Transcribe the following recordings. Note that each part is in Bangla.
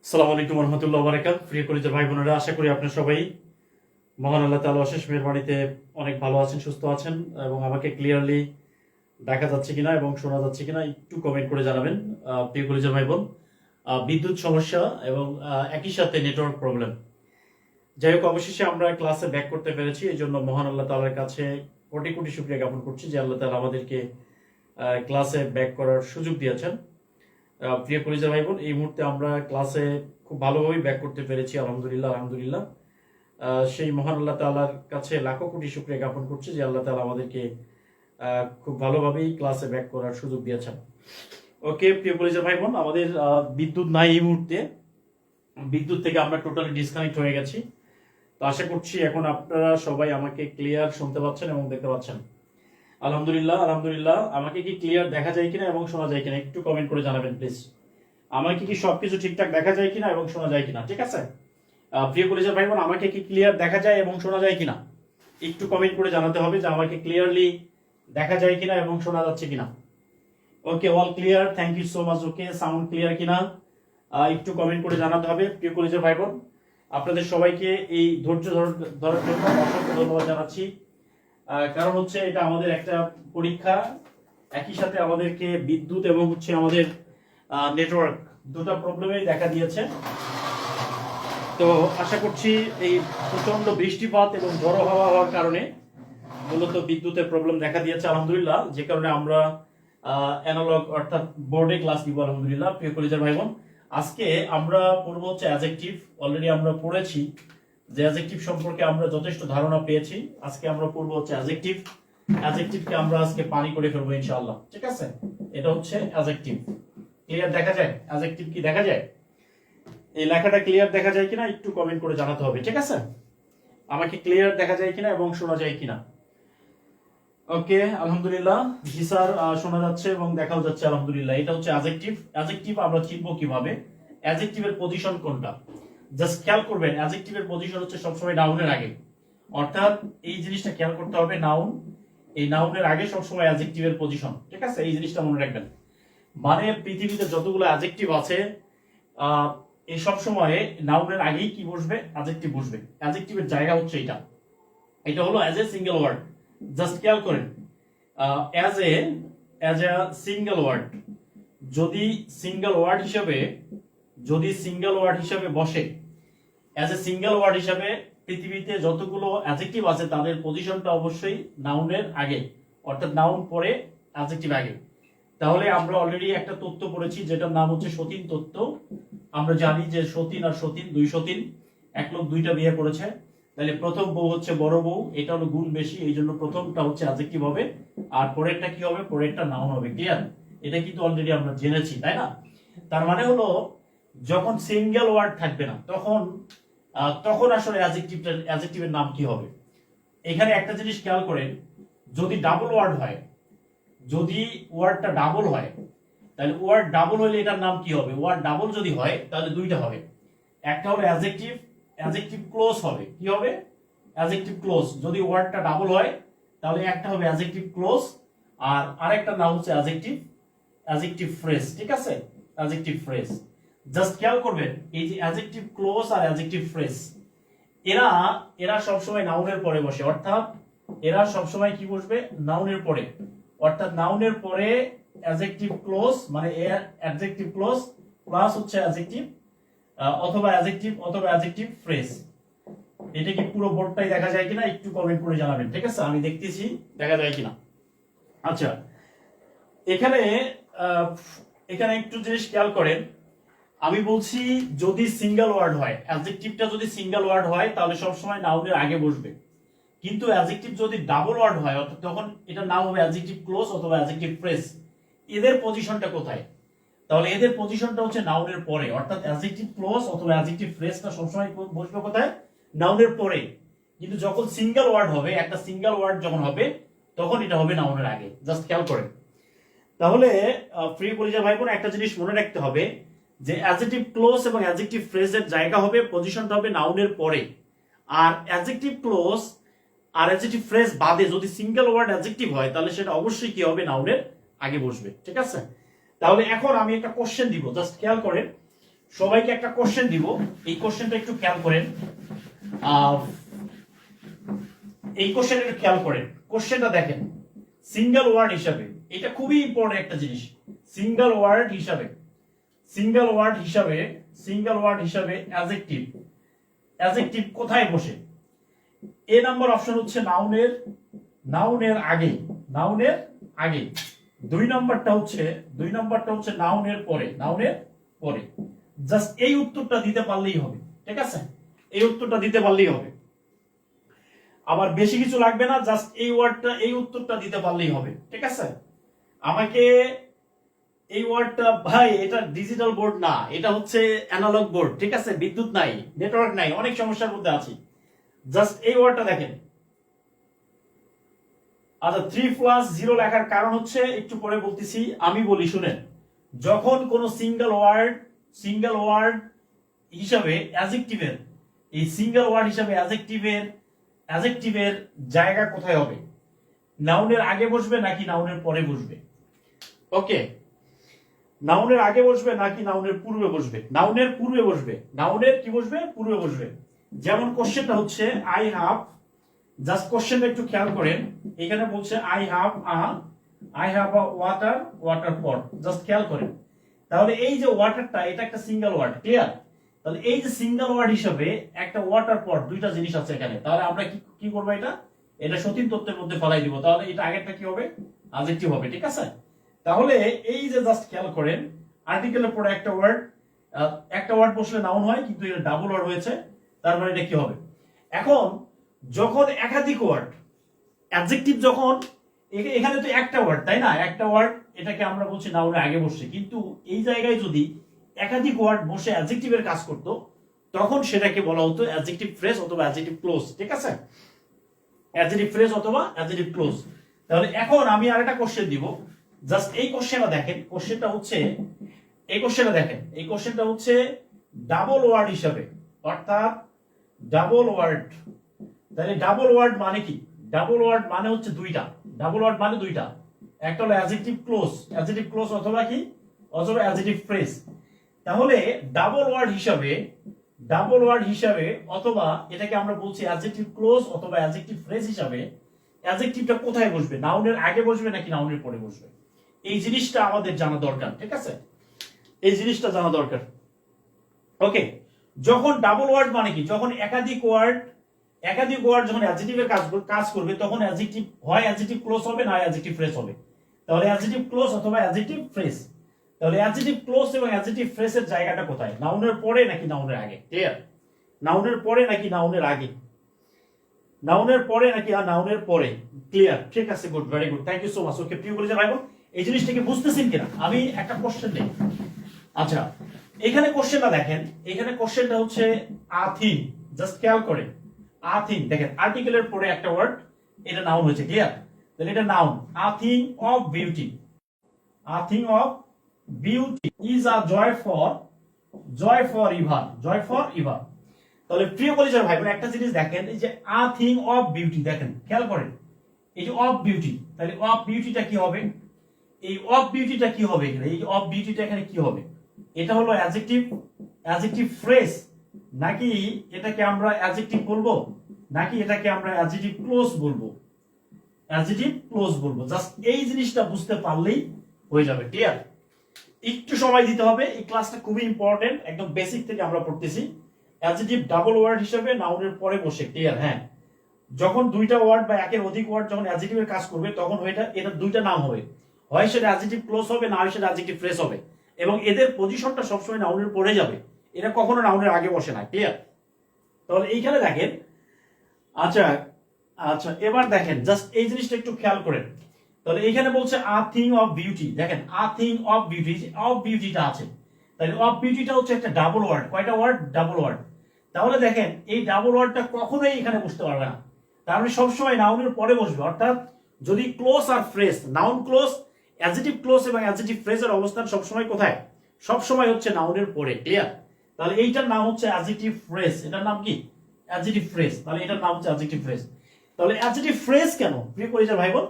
আসসালামু আলাইকুম রহমতুল্লাহ বারাকাত। প্রিয় কলিজার ভাই বোনেরা, আশা করি আপনারা সবাই মহান আল্লাহ তাআলা অশেষ মেহেরবানিতে অনেক ভালো আছেন, সুস্থ আছেন এবং আমাকে ক্লিয়ারলি দেখা যাচ্ছে কিনা এবং শোনা যাচ্ছে কিনা একটু কমেন্ট করে জানাবেন। প্রিয় কলিজার ভাই বোন, বিদ্যুৎ সমস্যা এবং একই সাথে নেটওয়ার্ক প্রবলেম, যাই হোক অবশেষে আমরা ক্লাসে ব্যাক করতে পেরেছি। এই জন্য মহান আল্লাহ তাআলার কাছে কোটি কোটি শুকরিয়া জ্ঞাপন করছি যে আল্লাহ তাআলা আমাদেরকে ক্লাসে ব্যাক করার সুযোগ দিয়েছেন। প্রিয় কলিজার ভাই বোন, এই মুহূর্তে আমরা ক্লাসে খুব ভালোভাবেই ব্যাক করতে পেরেছি, আলহামদুলিল্লাহ আলহামদুলিল্লাহ। সেই মহান আল্লাহ তাআলার কাছে লাখো কোটি শুকরিয়া জ্ঞাপন করছি যে আল্লাহ তাআলা আমাদেরকে খুব ভালোভাবেই ক্লাসে ব্যাক করার সুযোগ দিয়েছেন। ওকে প্রিয় কলিজার ভাই বোন, আমাদের বিদ্যুৎ নাই এই মুহূর্তে, বিদ্যুৎ থেকে আমরা টোটালি ডিসকানেক্ট হয়ে গেছি। তো আশা করছি এখন আপনারা সবাই আমাকে ক্লিয়ার শুনতে পাচ্ছেন এবং দেখতে পাচ্ছেন। আলহামদুলিল্লাহ আলহামদুলিল্লাহ। আমাকে কি ক্লিয়ার দেখা যায় কিনা এবং শোনা যায় কিনা একটু কমেন্ট করে জানাবেন প্লিজ। আমাকে কি সবকিছু ঠিকঠাক দেখা যায় কিনা এবং শোনা যায় কিনা, ঠিক আছে? প্রিয় কলিজার ভাই বোন, আমাকে কি ক্লিয়ার দেখা যায় এবং শোনা যায় কিনা একটু কমেন্ট করে জানাতে হবে যে আমাকে ক্লিয়ারলি দেখা যায় কিনা এবং শোনা যাচ্ছে কিনা। Okay, all clear, thank you so much. Okay, sound clear কিনা একটু কমেন্ট করে জানাতে হবে। প্রিয় কলিজার ভাই বোন, আপনাদের সবাইকে এই ধৈর্য ধরার জন্য অসংখ্য ধন্যবাদ জানাচ্ছি। কারণ হচ্ছে এটা আমাদের একটা পরীক্ষা, একই সাথে আমাদেরকে বিদ্যুৎ এবং হচ্ছে আমাদের নেটওয়ার্ক দুটো প্রবলেমই দেখা দিয়েছে। তো আশা করছি এই প্রচন্ড বৃষ্টিপাত এবং ঝড়ো হাওয়া হওয়ার কারণে মূলত বিদ্যুতের প্রবলেম দেখা দিয়েছে, আলহামদুলিল্লাহ, যে কারণে আমরা অ্যানালগ অর্থাৎ বোর্ডে ক্লাস দিব, আলহামদুলিল্লাহ। প্রিয় কলিজার ভাই বোন, আজকে আমরা পড়ব হচ্ছে অ্যাডজেক্টিভ। অলরেডি আমরা পড়েছি যে অ্যাডজেক্টিভ সম্পর্কে আমরা যথেষ্ট ধারণা পেয়েছি। আজকে আমরা পড়ব হচ্ছে অ্যাডজেক্টিভ। অ্যাডজেক্টিভকে আমরা আজকে পানি করে ফেলবো ইনশাআল্লাহ, ঠিক আছে? এটা হচ্ছে অ্যাডজেক্টিভ। ক্লিয়ার দেখা যায়? অ্যাডজেক্টিভ কি দেখা যায়? এই লেখাটা ক্লিয়ার দেখা যায় কিনা একটু কমেন্ট করে জানাতে হবে, ঠিক আছে? আমাকে ক্লিয়ার দেখা যায় কিনা এবং শোনা যায় কিনা। ওকে, আলহামদুলিল্লাহ। জি স্যার, শোনা যাচ্ছে এবং দেখাও যাচ্ছে, আলহামদুলিল্লাহ। এটা হচ্ছে অ্যাডজেক্টিভ। অ্যাডজেক্টিভ আমরা চিনবো কিভাবে? অ্যাডজেক্টিভের পজিশন কোনটা? জাস্ট খেয়াল করবেন, অ্যাডজেক্টিভের পজিশন হচ্ছে সবসময় নাউনের আগে। অর্থাৎ এই জিনিসটা খেয়াল করতে হবে, নাউন, এই নাউনের আগে সবসময় অ্যাডজেক্টিভের পজিশন, ঠিক আছে? এই জিনিসটা মনে রাখবেন। মানে পৃথিবীতে যতগুলো অ্যাডজেক্টিভ আছে এই সব সময় নাউনের আগেই কি বসবে? অ্যাডজেক্টিভ বসবে। অ্যাডজেক্টিভের জায়গা হচ্ছে এটা। এটা হলো as a single word. Just খেয়াল করেন, অ্যাজ এ সিঙ্গেল ওয়ার্ড, যদি সিঙ্গেল ওয়ার্ড হিসাবে বসে, অ্যাজ এ সিঙ্গেল ওয়ার্ড হিসাবে পৃথিবীতে যতগুলো অ্যাডজেক্টিভ আছে তাদের পজিশনটা অবশ্যই নাউনের আগে, অর্থাৎ নাউন পরে অ্যাডজেক্টিভ আগে। তাহলে আমরা অলরেডি একটা তথ্য পড়েছি যেটার নাম হচ্ছে সতীন তত্ত্ব। আমরা জানি যে সতীন আর সতীন, দুই সতীন, এক লোক দুইটা বিয়ে করেছে। তাহলে প্রথম বউ হচ্ছে বড় বউ, এটা হলো গুণ বেশি, এই জন্য প্রথমটা হচ্ছে অ্যাডজেক্টিভ হবে আর পরেরটা কি হবে? পরেরটা নাউন হবে। ক্লিয়ার? এটা কিন্তু অলরেডি আমরা জেনেছি, তাই না? তার মানে হলো যখন সিঙ্গেল ওয়ার্ড থাকবে না তখন আসলে অ্যাডজেক্টিভের নাম কি হবে? এখানে একটা জিনিস খেয়াল করেন, যদি ডাবল ওয়ার্ড হয়, যদি ওয়ার্ডটা ডাবল হয়, তাহলে ওয়ার্ড ডাবল হলে এটার নাম কি হবে? ওয়ার্ড ডাবল যদি হয় তাহলে দুইটা হবে, একটা হলো অ্যাডজেক্টিভ ক্লোজ হবে। কি হবে? Adjective clause. যদি ওয়ার্ডটা ডাবল হয় তাহলে একটা হবে অ্যাডজেক্টিভ ক্লোজ আর আরেকটা নাম হচ্ছে অ্যাডজেক্টিভ ফ্রেজ, ঠিক আছে? Adjective phrase. জাস্ট খেয়াল করবেন, এই যে অ্যাডজেক্টিভ ক্লোজ আর অ্যাডজেক্টিভ ফ্রেজ, এরা সবসময় নাউনের পরে বসে। অর্থাৎ এরা সবসময় কি বসবে? নাউনের পরে। অর্থাৎ নাউনের পরে অ্যাডজেক্টিভ ক্লোজ, মানে অ্যাডজেক্টিভ ক্লোজ প্লাস হচ্ছে অ্যাডজেক্টিভ অথবা অ্যাডজেক্টিভ ফ্রেজ। এটা কি পুরো বোর্ডটাই দেখা যায় কিনা একটু কমেন্ট করে জানাবেন, ঠিক আছে? আমি দেখতেছি দেখা যায় কিনা। আচ্ছা, এখানে একটু জিনিস খেয়াল করেন, আমি বলছি যদি সিঙ্গেল ওয়ার্ড হয়, অ্যাডজেক্টিভটা যদি সিঙ্গেল ওয়ার্ড হয় তাহলে সবসময় নাউনের আগে বসবে। কিন্তু অ্যাডজেক্টিভ যদি ডাবল ওয়ার্ড হয় অর্থাৎ তখন এটা নাম হবে অ্যাডজেক্টিভ ক্লোজ অথবা অ্যাডজেক্টিভ ফ্রেজ। এদের পজিশনটা কোথায়? তাহলে এদের পজিশনটা হচ্ছে নাউনের পরে। অর্থাৎ অ্যাডজেক্টিভ ক্লোজ অথবা অ্যাডজেক্টিভ ফ্রেজটা সবসময় বসবে কোথায়? নাউনের পরে। কিন্তু যখন সিঙ্গেল ওয়ার্ড হবে, একটা সিঙ্গেল ওয়ার্ড যখন হবে তখন এটা হবে নাউনের আগে। জাস্ট খেয়াল করেন। তাহলে প্রিয় কলিজার ভাই বোন, একটা জিনিস মনে রাখতে হবে যে অ্যাডজেক্টিভ ক্লোজ এবং অ্যাডজেক্টিভ ফ্রেজের জায়গা হবে, পজিশনটা হবে নাউনের পরে। আর অ্যাডজেক্টিভ ক্লোজ আর অ্যাডজেক্টিভ ফ্রেজ বাদে যদি সিঙ্গেল ওয়ার্ড অ্যাডজেক্টিভ হয় তাহলে সেটা অবশ্যই কি হবে? নাউনের আগে বসবে, ঠিক আছে? তাহলে এখন আমি একটা কোশ্চেন দিব, জাস্ট খেয়াল করেন। সবাইকে একটা কোশ্চেন দিব, এই কোশ্চেনটা একটু খেয়াল করেন। এই কোশ্চেনটা একটু খেয়াল করেন, কোশ্চেনটা দেখেন সিঙ্গেল ওয়ার্ড হিসাবে, এটা খুবই ইম্পর্টেন্ট একটা জিনিস। সিঙ্গেল ওয়ার্ড হিসাবে, সিঙ্গেল ওয়ার্ড হিসাবে, সিঙ্গেল ওয়ার্ড হিসাবে অ্যাডজেক্টিভ, অ্যাডজেক্টিভ কোথায় বসে? এ নাম্বার অপশন হচ্ছে নাউনের, নাউনের আগে, নাউনের আগে। দুই নাম্বারটা হচ্ছে, দুই নাম্বারটা হচ্ছে নাউনের পরে, নাউনের পরে। জাস্ট এই উত্তরটা দিতে পারলেই হবে, ঠিক আছে? এই উত্তরটা দিতে পারলেই হবে, আবার বেশি কিছু লাগবে না, জাস্ট এই ওয়ার্ডটা, এই উত্তরটা দিতে পারলেই হবে, ঠিক আছে? আমাকে এই ওয়ার্ডটা, ভাই এটা ডিজিটাল বোর্ড না, এটা হচ্ছে অ্যানালগ বোর্ড, ঠিক আছে? বিদ্যুৎ নাই, নেটওয়ার্ক নাই, অনেক সমস্যার মধ্যে আছি। জাস্ট এই ওয়ার্ডটা দেখেন। আচ্ছা, 3+0 লেখার কারণ হচ্ছে একটু পরে বলতেছি, আমি বলি শুনেন। যখন কোন সিঙ্গেল ওয়ার্ড, সিঙ্গেল ওয়ার্ড হিসাবে অ্যাডজেক্টিভের, এই সিঙ্গেল ওয়ার্ড হিসাবে অ্যাডজেক্টিভের, অ্যাডজেক্টিভের জায়গা কোথায় হবে? নাউনের আগে বসবে নাকি নাউনের পরে বসবে? ওকে, নাউনের আগে বসবে নাকি নাউনের পূর্বে বসবে? নাউনের পূর্বে বসবে। নাউনের কি বসবে? পূর্বে বসবে। যেমন কোশ্চেনটা হচ্ছে আই হ্যাভ, জাস্ট কোশ্চেনটা একটু খেয়াল করেন। এখানে বলছে I have a water, water pot. Just খেয়াল করেন। তাহলে এই যে ওয়াটারটা, এটা একটা সিঙ্গেল ওয়ার্ড, ক্লিয়ার? তাহলে এই যে সিঙ্গেল ওয়ার্ড হিসেবে একটা ওয়াটার পট, দুইটা জিনিস আছে এখানে। তাহলে আমরা কি করবো? এটা সতীন তত্ত্বের মধ্যে ফেলাই দিব। তাহলে এটা আগেরটা কি হবে? অ্যাডজেক্টিভ হবে, ঠিক আছে? তাহলে এই যে জাস্ট খেয়াল করেন, আর্টিকেলের পরে একটা ওয়ার্ড, একটা ওয়ার্ড বসলে নাউন হয়, কিন্তু এটা ডাবল ওয়ার্ড হয়েছে, তার মানে এটা কি হবে? এখন যখন একাধিক ওয়ার্ড, অ্যাডজেক্টিভ যখন, এখানে তো একটা ওয়ার্ড, তাই না? একটা ওয়ার্ড, এটাকে আমরা বলছি নাউনের আগে বসছে, কিন্তু এই জায়গায় যদি একাধিক ওয়ার্ড বসে অ্যাডজেক্টিভের কাজ করতো, তখন সেটাকে বলা হতো অ্যাডজেক্টিভ ফ্রেজ অথবা অ্যাডজেক্টিভ ক্লোজ, ঠিক আছে? অ্যাডজেক্টিভ ফ্রেজ অথবা অ্যাডজেক্টিভ ক্লোজ। তাহলে এখন আমি আরেকটা কোশ্চেন দিব, জাস্ট এই কোশ্চেনটা দেখেন। কোশ্চেনটা হচ্ছে, এই কোশ্চেনটা দেখেন, এই কোশ্চেনটা হচ্ছে ডাবল ওয়ার্ড হিসাবে, অর্থাৎ ডাবল ওয়ার্ড। তাহলে ডাবল ওয়ার্ড মানে কি? ডাবল ওয়ার্ড মানে হচ্ছে দুইটা, ডাবল ওয়ার্ড মানে দুইটা। একটা হলো অ্যাডজেক্টিভ ক্লোজ, অ্যাডজেক্টিভ ক্লোজ অথবা কি, অথবা অ্যাডজেক্টিভ ফ্রেজ। তাহলে ডাবল ওয়ার্ড হিসাবে, ডাবল ওয়ার্ড হিসাবে অথবা এটাকে আমরা বলছি অ্যাডজেক্টিভ ক্লোজ অথবা অ্যাডজেক্টিভ ফ্রেজ হিসাবে, অ্যাডজেক্টিভটা কোথায় বসবে? নাউনের আগে বসবে নাকি নাউনের পরে বসবে? এই জিনিসটা আমাদের জানা দরকার, ঠিক আছে? এই জিনিসটা জানা দরকার। ওকে, যখন ডাবল ওয়ার্ড মানে কি? যখন একাধিক ওয়ার্ড, একাধিক ওয়ার্ড যখন অ্যাডজেক্টিভের কাজ করবে, তখন অ্যাডজেক্টিভ হয় অ্যাডজেক্টিভ ক্লোজ হবে, না অ্যাডজেক্টিভ ফ্রেজ হবে। তাহলে অ্যাডজেক্টিভ ক্লোজ অথবা অ্যাডজেক্টিভ ফ্রেজ। তাহলে অ্যাডজেক্টিভ ক্লোজ এবং অ্যাডজেক্টিভ ফ্রেজের জায়গাটা কোথায়? নাউনের পরে নাকি নাউনের আগে? ক্লিয়ার? নাউনের পরে নাকি নাউনের আগে? নাউনের পরে নাকি নাউনের পরে? ক্লিয়ার? ঠিক আছে, good, very good, thank you so much. Okay, প্রিয় কলেজের ভাই বোন, এই জিনিসটাকে বুঝতেছেন কিনা? আমি একটা কোশ্চেন নেই। আচ্ছা, এখানে কোশ্চেনটা দেখেন, এখানে কোশ্চেনটা হচ্ছে আথিং। জাস্ট খেয়াল করেন, আথিং দেখেন, আর্টিকেলের পরে একটা ওয়ার্ড, এটা নাউন হয়েছে, ক্লিয়ার? তাহলে এটা noun. A thing of beauty, a thing of beauty is a joy for, joy forever, joy forever. তাহলে প্রিয় কলেজের ভাই বোন, একটা জিনিস দেখেন, এই যে আ থিং অফ বিউটি, দেখেন খেয়াল করেন, এই যে অফ বিউটি, তাহলে অফ বিউটিটা কি হবে? এই অফ বিউটিটা কি হবে এখানে? এই অফ বিউটিটা এখানে কি হবে? এটা হলো অ্যাডজেক্টিভ, অ্যাডজেক্টিভ ফ্রেজ, নাকি এটাকে আমরা অ্যাডজেক্টিভ বলবো, নাকি এটাকে আমরা অ্যাডজেক্টিভ ক্লোজ বলবো? অ্যাডজেক্টিভ ক্লোজ বলবো। জাস্ট এই জিনিসটা বুঝতে পারলেই হয়ে যাবে, ক্লিয়ার? একটু সময় দিতে হবে, এই ক্লাসটা খুবই ইম্পর্টেন্ট, একদম বেসিক থেকে আমরা পড়তেছি। অ্যাডজেক্টিভ ডাবল ওয়ার্ড হিসেবে নাউনের পরে বসে, ক্লিয়ার? হ্যাঁ, যখন দুইটা ওয়ার্ড বা একের অধিক ওয়ার্ড যখন অ্যাডজেক্টিভের কাজ করবে, তখন এটা দুইটা নাম হবে, হয় সেটা অ্যাডজেক্টিভ ক্লোজ হবে, না হয় সেটা অ্যাডজেক্টিভ ফ্রেজ হবে, এবং এদের পজিশনটা সবসময় নাউনের পরে যাবে, এটা কখনো নাউনের আগে বসে না, ক্লিয়ার? তাহলে এইখানে দেখেন, আচ্ছা আচ্ছা, এবার দেখেন জাস্ট এই জিনিসটা একটু খেয়াল করেন। তাহলে এইখানে বলছে আ থিং অফ বিউটি, দেখেন a thing of beauty, of বিউটিটা আছে, তাহলে অফ বিউটিটা হচ্ছে একটা ডাবল ওয়ার্ড। কয়টা ওয়ার্ড? Double word. তাহলে দেখেন এই ডাবল ওয়ার্ডটা কখনোই এখানে বসতে পারবে না, তার মানে সবসময় নাউনের পরে বসবে। অর্থাৎ যদি ক্লোজ আর phrase, noun clause, adjective clause এবং অ্যাডজেক্টিভ ফ্রেজের অবস্থান সবসময় কোথায়? সবসময় হচ্ছে নাউনের পরে, ক্লিয়ার? তাহলে এইটার নাম হচ্ছে অ্যাডজেক্টিভ ফ্রেজ। এটার নাম কি? Adjective phrase. তাহলে এটার নাম হচ্ছে অ্যাডজেক্টিভ ফ্রেজ। তাহলে অ্যাডজেক্টিভ ফ্রেজ কেন, প্রিয় কলেজের ভাই বোন?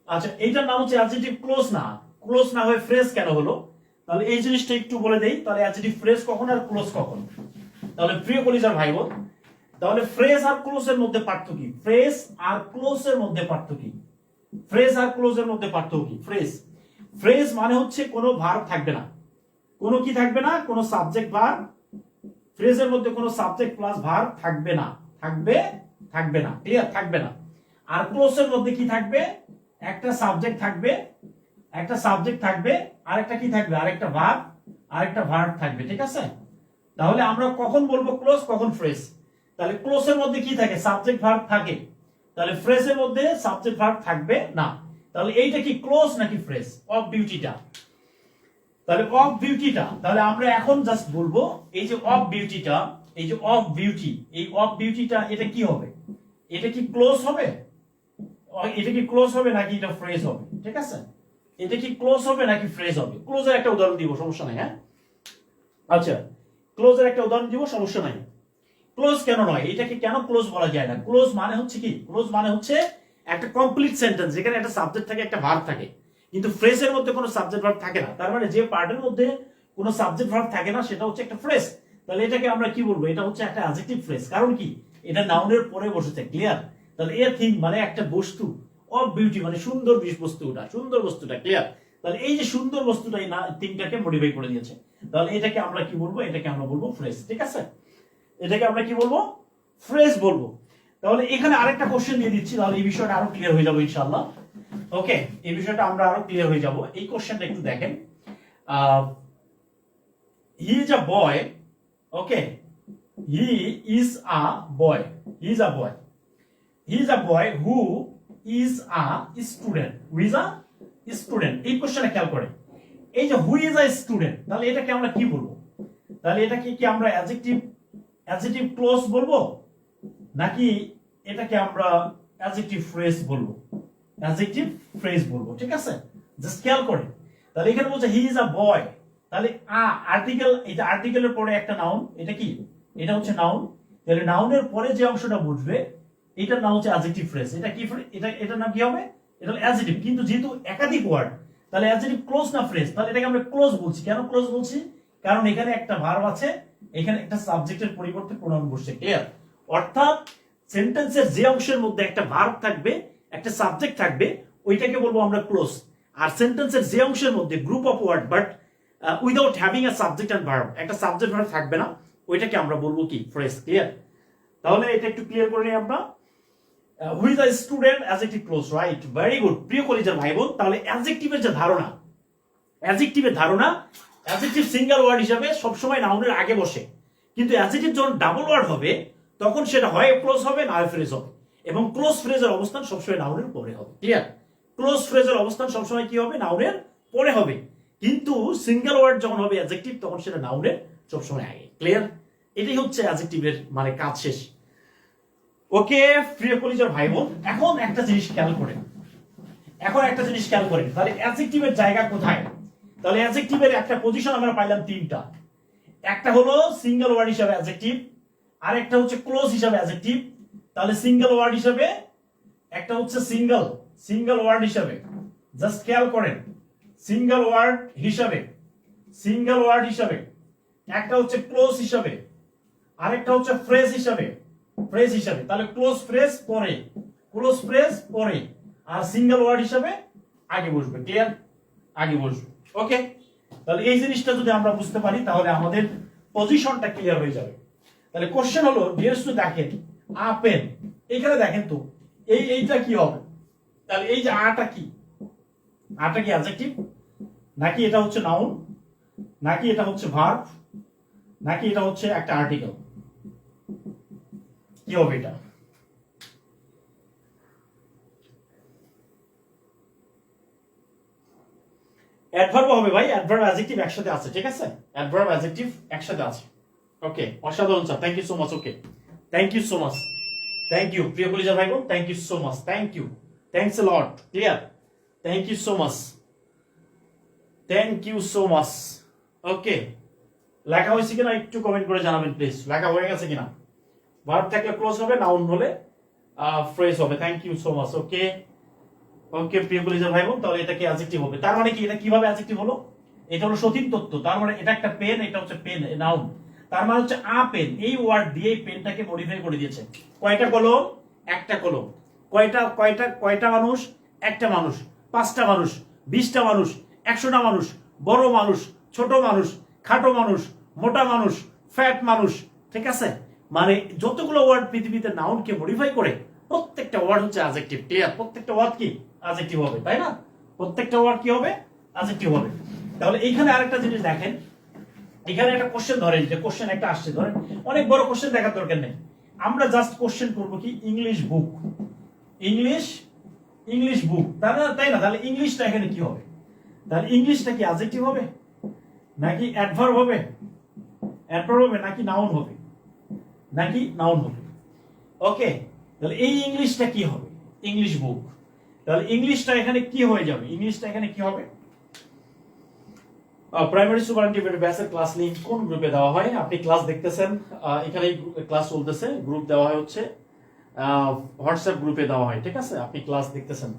আচ্ছা, এইটার নাম হচ্ছে অ্যাডজেক্টিভ ক্লোজ না, ক্লোজ না হয়ে ফ্রেজ কেন হলো? তাহলে এই জিনিসটা একটু বলে দেই, তাহলে অ্যাডজেক্টিভ ফ্রেজ কখন আর ক্লোজ কখন। তাহলে প্রিয় কলিজার ভাই বোন, তাহলে ফ্রেজ আর ক্লোজের মধ্যে পার্থক্য কি? ফ্রেজ আর ক্লোজের মধ্যে পার্থক্য কি? ফ্রেজ আর ক্লোজের মধ্যে পার্থক্য কি? ফ্রেজ, ফ্রেজ মানে হচ্ছে কোনো ভার্ব থাকবে না, কোনো কি থাকবে না, কোনো সাবজেক্ট ভার্ব। ফ্রেজের মধ্যে কোনো সাবজেক্ট প্লাস ভার্ব থাকবে না, থাকবে না, ক্লিয়ার, থাকবে না। আর ক্লোজের মধ্যে কি থাকবে? একটা সাবজেক্ট থাকবে, আর একটা কি থাকবে? আরেকটা ভার্ব থাকবে, ঠিক আছে? তাহলে আমরা কখন বলবো ক্লোজ, কখন ফ্রেজ? তাহলে ক্লোজের মধ্যে কি থাকে? সাবজেক্ট ভার্ব থাকে। তাহলে ফ্রেজের মধ্যে সাবজেক্ট ভার্ব থাকবে না। তাহলে এইটা কি ক্লোজ নাকি ফ্রেজ? অফ বিউটিটা, তাহলে অফ বিউটিটা, তাহলে আমরা এখন জাস্ট বলবো এই যে অফ বিউটিটা, এই যে অফ বিউটি, এই অফ বিউটিটা এটা কি হবে? এটা কি ক্লোজ হবে? এটা কি ক্লোজ হবে নাকি এটা ফ্রেজ হবে? ঠিক আছে, এটা কি ক্লোজ হবে নাকি ফ্রেজ হবে? ক্লোজের একটা উদাহরণ দিব, সমস্যা নাই। হ্যাঁ, আচ্ছা, ক্লোজের একটা উদাহরণ দিব, সমস্যা নাই। ক্লোজ কেন নয়, এটাকে কেন ক্লোজ বলা যায় না? ক্লোজ মানে হচ্ছে কি? ক্লোজ মানে হচ্ছে একটা কমপ্লিট সেন্টেন্স যেখানে একটা সাবজেক্ট থাকে, একটা ভার্ব থাকে, কিন্তু ফ্রেজের মধ্যে কোনো সাবজেক্ট ভার্ব থাকে না। তার মানে যে পার্টের মধ্যে কোনো সাবজেক্ট ভার্ব থাকে না সেটা হচ্ছে একটা ফ্রেজ। তাহলে এটাকে আমরা কি বলবো? এটা হচ্ছে একটা অ্যাডজেক্টিভ ফ্রেজ। কারণ কি? এটা নাউনের পরে বসেছে, ক্লিয়ার? তাহলে এ থিং মানে একটা বস্তু, অফ বিউটি মানে সুন্দর বস্তুটা, সুন্দর বস্তুটা, ক্লিয়ার? তাহলে এই যে সুন্দর বস্তুটা এই থিংটাকে মডিফাই করে দিয়েছে। তাহলে এটাকে আমরা কি বলবো? এটাকে আমরা বলবো ফ্রেজ, ঠিক আছে? এটাকে আমরা কি বলবো? ফ্রেজ বলবো। তাহলে এখানে আরেকটা কোশ্চেন দিয়ে দিচ্ছি, তাহলে এই বিষয়টা আরো ক্লিয়ার হয়ে যাবে ইনশাআল্লাহ। ওকে, এই বিষয়টা আমরা আরো ক্লিয়ার হয়ে যাব। এই কোশ্চেনটা একটু দেখেন। হি is a boy, okay, he is a boy, he is a boy, he is a boy who is a student, who is a student. এই কোশ্চেনটা খেয়াল করে, এই যে হু ইজ আ স্টুডেন্ট, তাহলে এটাকে আমরা কি বলবো? তাহলে এটাকে কি আমরা অ্যাডজেক্টিভ ক্লোজ বলবো নাকি এটাকে আমরা অ্যাডজেক্টিভ ফ্রেজ বলবো? অ্যাডজেক্টিভ ফ্রেজ বলবো, ঠিক আছে? জাস্ট খেয়াল করে, তাহলে এখানে বলছে হি ইজ আ বয়, তাহলে আর্টিকেল, এটা আর্টিকেলের পরে একটা নাউন, এটা কি? এটা হচ্ছে নাউন। তাহলে নাউনের পরে যে অংশটা বুঝবে এটার নাম হচ্ছে অ্যাডজেক্টিভ ফ্রেজ। এটা কি? এটার নাম কি হবে? এটা হলো অ্যাডজেক্টিভ। কিন্তু যেহেতু একাধিক ওয়ার্ড, তাহলে অ্যাডজেক্টিভ ক্লোজ না ফ্রেজ? তাহলে এটাকে আমরা ক্লোজ বলছি। কেন ক্লোজ বলছি? কারণ এখানে একটা ভার্ব আছে, এখানে একটা সাবজেক্টের পরিবর্তে প্রোনাউন বসছে, ক্লিয়ার? অর্থাৎ সেন্টেন্সের যে অংশের মধ্যে একটা ভার্ব থাকবে, একটা সাবজেক্ট থাকবে, ওইটাকে বলবো আমরা ক্লোজ। আর সেন্টেন্সের যে অংশের মধ্যে group of word but without having a subject and verb, একটা সাবজেক্ট ভার্ব থাকবে না, ওইটাকে আমরা বলবো কি? Phrase, clear? তাহলে এটা একটু ক্লিয়ার করে নিই আমরা। Who is a student, adjective clause, right, very good প্রিয় কলিজার ভাই বোন। তাহলে অ্যাডজেক্টিভের যে ধারণা, অ্যাডজেক্টিভ সিঙ্গেল ওয়ার্ড হিসাবে সবসময় নাউনের আগে বসে, কিন্তু অ্যাডজেক্টিভ যখন ডাবল ওয়ার্ড হবে তখন সেটা হয় ক্লোজ হবে না হয় ফ্রেজ হবে। এবং ক্লোজ ফ্রেজের অবস্থান সবসময় নাউনের পরে হবে, ক্লিয়ার? ক্লোজ ফ্রেজের অবস্থান সবসময় কি হবে? নাউনের পরে হবে। কিন্তু সিঙ্গেল ওয়ার্ড যখন হবে অ্যাডজেক্টিভ, তখন সেটা নাউনের সবসময় আগে, ক্লিয়ার? এটাই হচ্ছে অ্যাডজেক্টিভের মানে কাজ শেষ। ওকে প্রিয় কলিজার ভাই বোন, এখন একটা জিনিস খেয়াল করেন, তাহলে অ্যাডজেক্টিভের জায়গা কোথায়? তাহলে অ্যাডজেক্টিভের একটা পজিশন আমরা পাইলাম তিনটা। একটা হলো সিঙ্গেল ওয়ার্ড হিসাবে অ্যাডজেক্টিভ, আর একটা হচ্ছে ক্লোজ হিসাবে অ্যাডজেক্টিভ। তাহলে সিঙ্গেল ওয়ার্ড হিসাবে একটা হচ্ছে সিঙ্গেল ওয়ার্ড হিসাবে, জাস্ট খেয়াল করেন, সিঙ্গেল ওয়ার্ড হিসাবে একটা হচ্ছে ক্লোজ হিসাবে, আরেকটা হচ্ছে ফ্রেজ হিসাবে। তাহলে ক্লোজ ফ্রেজ পরে আর সিঙ্গেল ওয়ার্ড হিসাবে আগে বসবে, ক্লিয়ার? আগে বসবে, ওকে? তাহলে এই জিনিসটা যদি আমরা বুঝতে পারি তাহলে আমাদের পজিশনটা ক্লিয়ার হয়ে যাবে। তাহলে কোশ্চেন হলো, ডিয়ার স্টুডেন্ট দেখেন, আপেন, এখানে দেখেন তো এইটা কি হবে? তাহলে এই যে আটা কি অ্যাডজেক্টিভ নাকি এটা হচ্ছে নাউন, নাকি এটা হচ্ছে ভার্ব, নাকি এটা হচ্ছে একটা আর্টিকেল? কি হবে এটা? অ্যাডভার্ব হবে ভাই, অ্যাডভার্ব অ্যাডজেক্টিভ একসাথে আছে, ঠিক আছে? অ্যাডভার্ব অ্যাডজেক্টিভ একসাথে আছে। ওকে, অসাধারণ sir, thank you so much. Okay, thank you so much, thank you প্রিয় কলিজার ভাই বোন, thank you so much, thanks a lot, clear? Thank you so much, okay. লেখা হয়েছে কিনা একটু কমেন্ট করে জানাবেন প্লিজ, লেখা হয়ে গেছে কিনা? ভার্ব থাকলে ক্লোজ হবে, নাউন হলে ফ্রেজ হবে। Thank you so much, okay প্রিয় কলিজার ভাই বোন, তাহলে এটা কি অ্যাডজেক্টিভ হবে? তার মানে কি এটা কিভাবে অ্যাডজেক্টিভ হলো? এটা হলো সঠিক তথ্য। তার মানে এটা একটা পেন, এটা হচ্ছে পেন, নাউন। তার মানে হচ্ছে আ পেন, এই ওয়ার্ড দিয়ে এই পেনটাকে মডিফাই করে দিয়েছে। কয়টা কলম? একটা কলম। কয়টা কয়টা কয়টা মানুষ? একটা মানুষ। 5টা মানুষ, 20টা মানুষ, 100টা মানুষ, বড় মানুষ, ছোট মানুষ, খাটো মানুষ, মোটা মানুষ, ফ্যাট মানুষ, ঠিক আছে? মানে যতগুলো ওয়ার্ড পৃথিবীতে নাউনকে মডিফাই করে, প্রত্যেকটা ওয়ার্ড হচ্ছে অ্যাডজেক্টিভ। ক্লিয়ার? প্রত্যেকটা ওয়ার্ড কি অ্যাডজেক্টিভ হবে, তাই না? প্রত্যেকটা ওয়ার্ড কি হবে? অ্যাডজেক্টিভ হবে। তাহলে এইখানে আরেকটা জিনিস দেখেন, এখানে একটা কোশ্চেন ধরেন, যে কোশ্চেন একটা আসছে, ধরেন অনেক বড় কোশ্চেন দেখার দরকার নেই, আমরা জাস্ট কোশ্চেন করব কি English book, English English book, তাই না? তাহলে ইংলিশটা এখানে কি হবে? তাহলে ইংলিশটা কি অ্যাডজেক্টিভ হবে নাকি অ্যাডভার্ব হবে? অ্যাডভার্ব হবে নাকি নাউন হবে? নাকি নাউন হবে? ওকে, তাহলে এই ইংলিশটা কি হবে? English book. তাহলে ইংলিশটা এখানে কি হয়ে যাবে? ইংলিশটা এখানে কি হবে? প্রাইমারি সুপার ইন্টিগ্রেটেড ব্যাচের ক্লাস লিংক কোন গ্রুপে দেওয়া হয়? আপনি ক্লাস দেখতেছেন, এখানে ক্লাস চলতেছে, গ্রুপ দেওয়া হয় হচ্ছে হোয়াটসঅ্যাপ গ্রুপে দেওয়া হয়, ঠিক আছে? আপনি ক্লাস দেখতেছেন।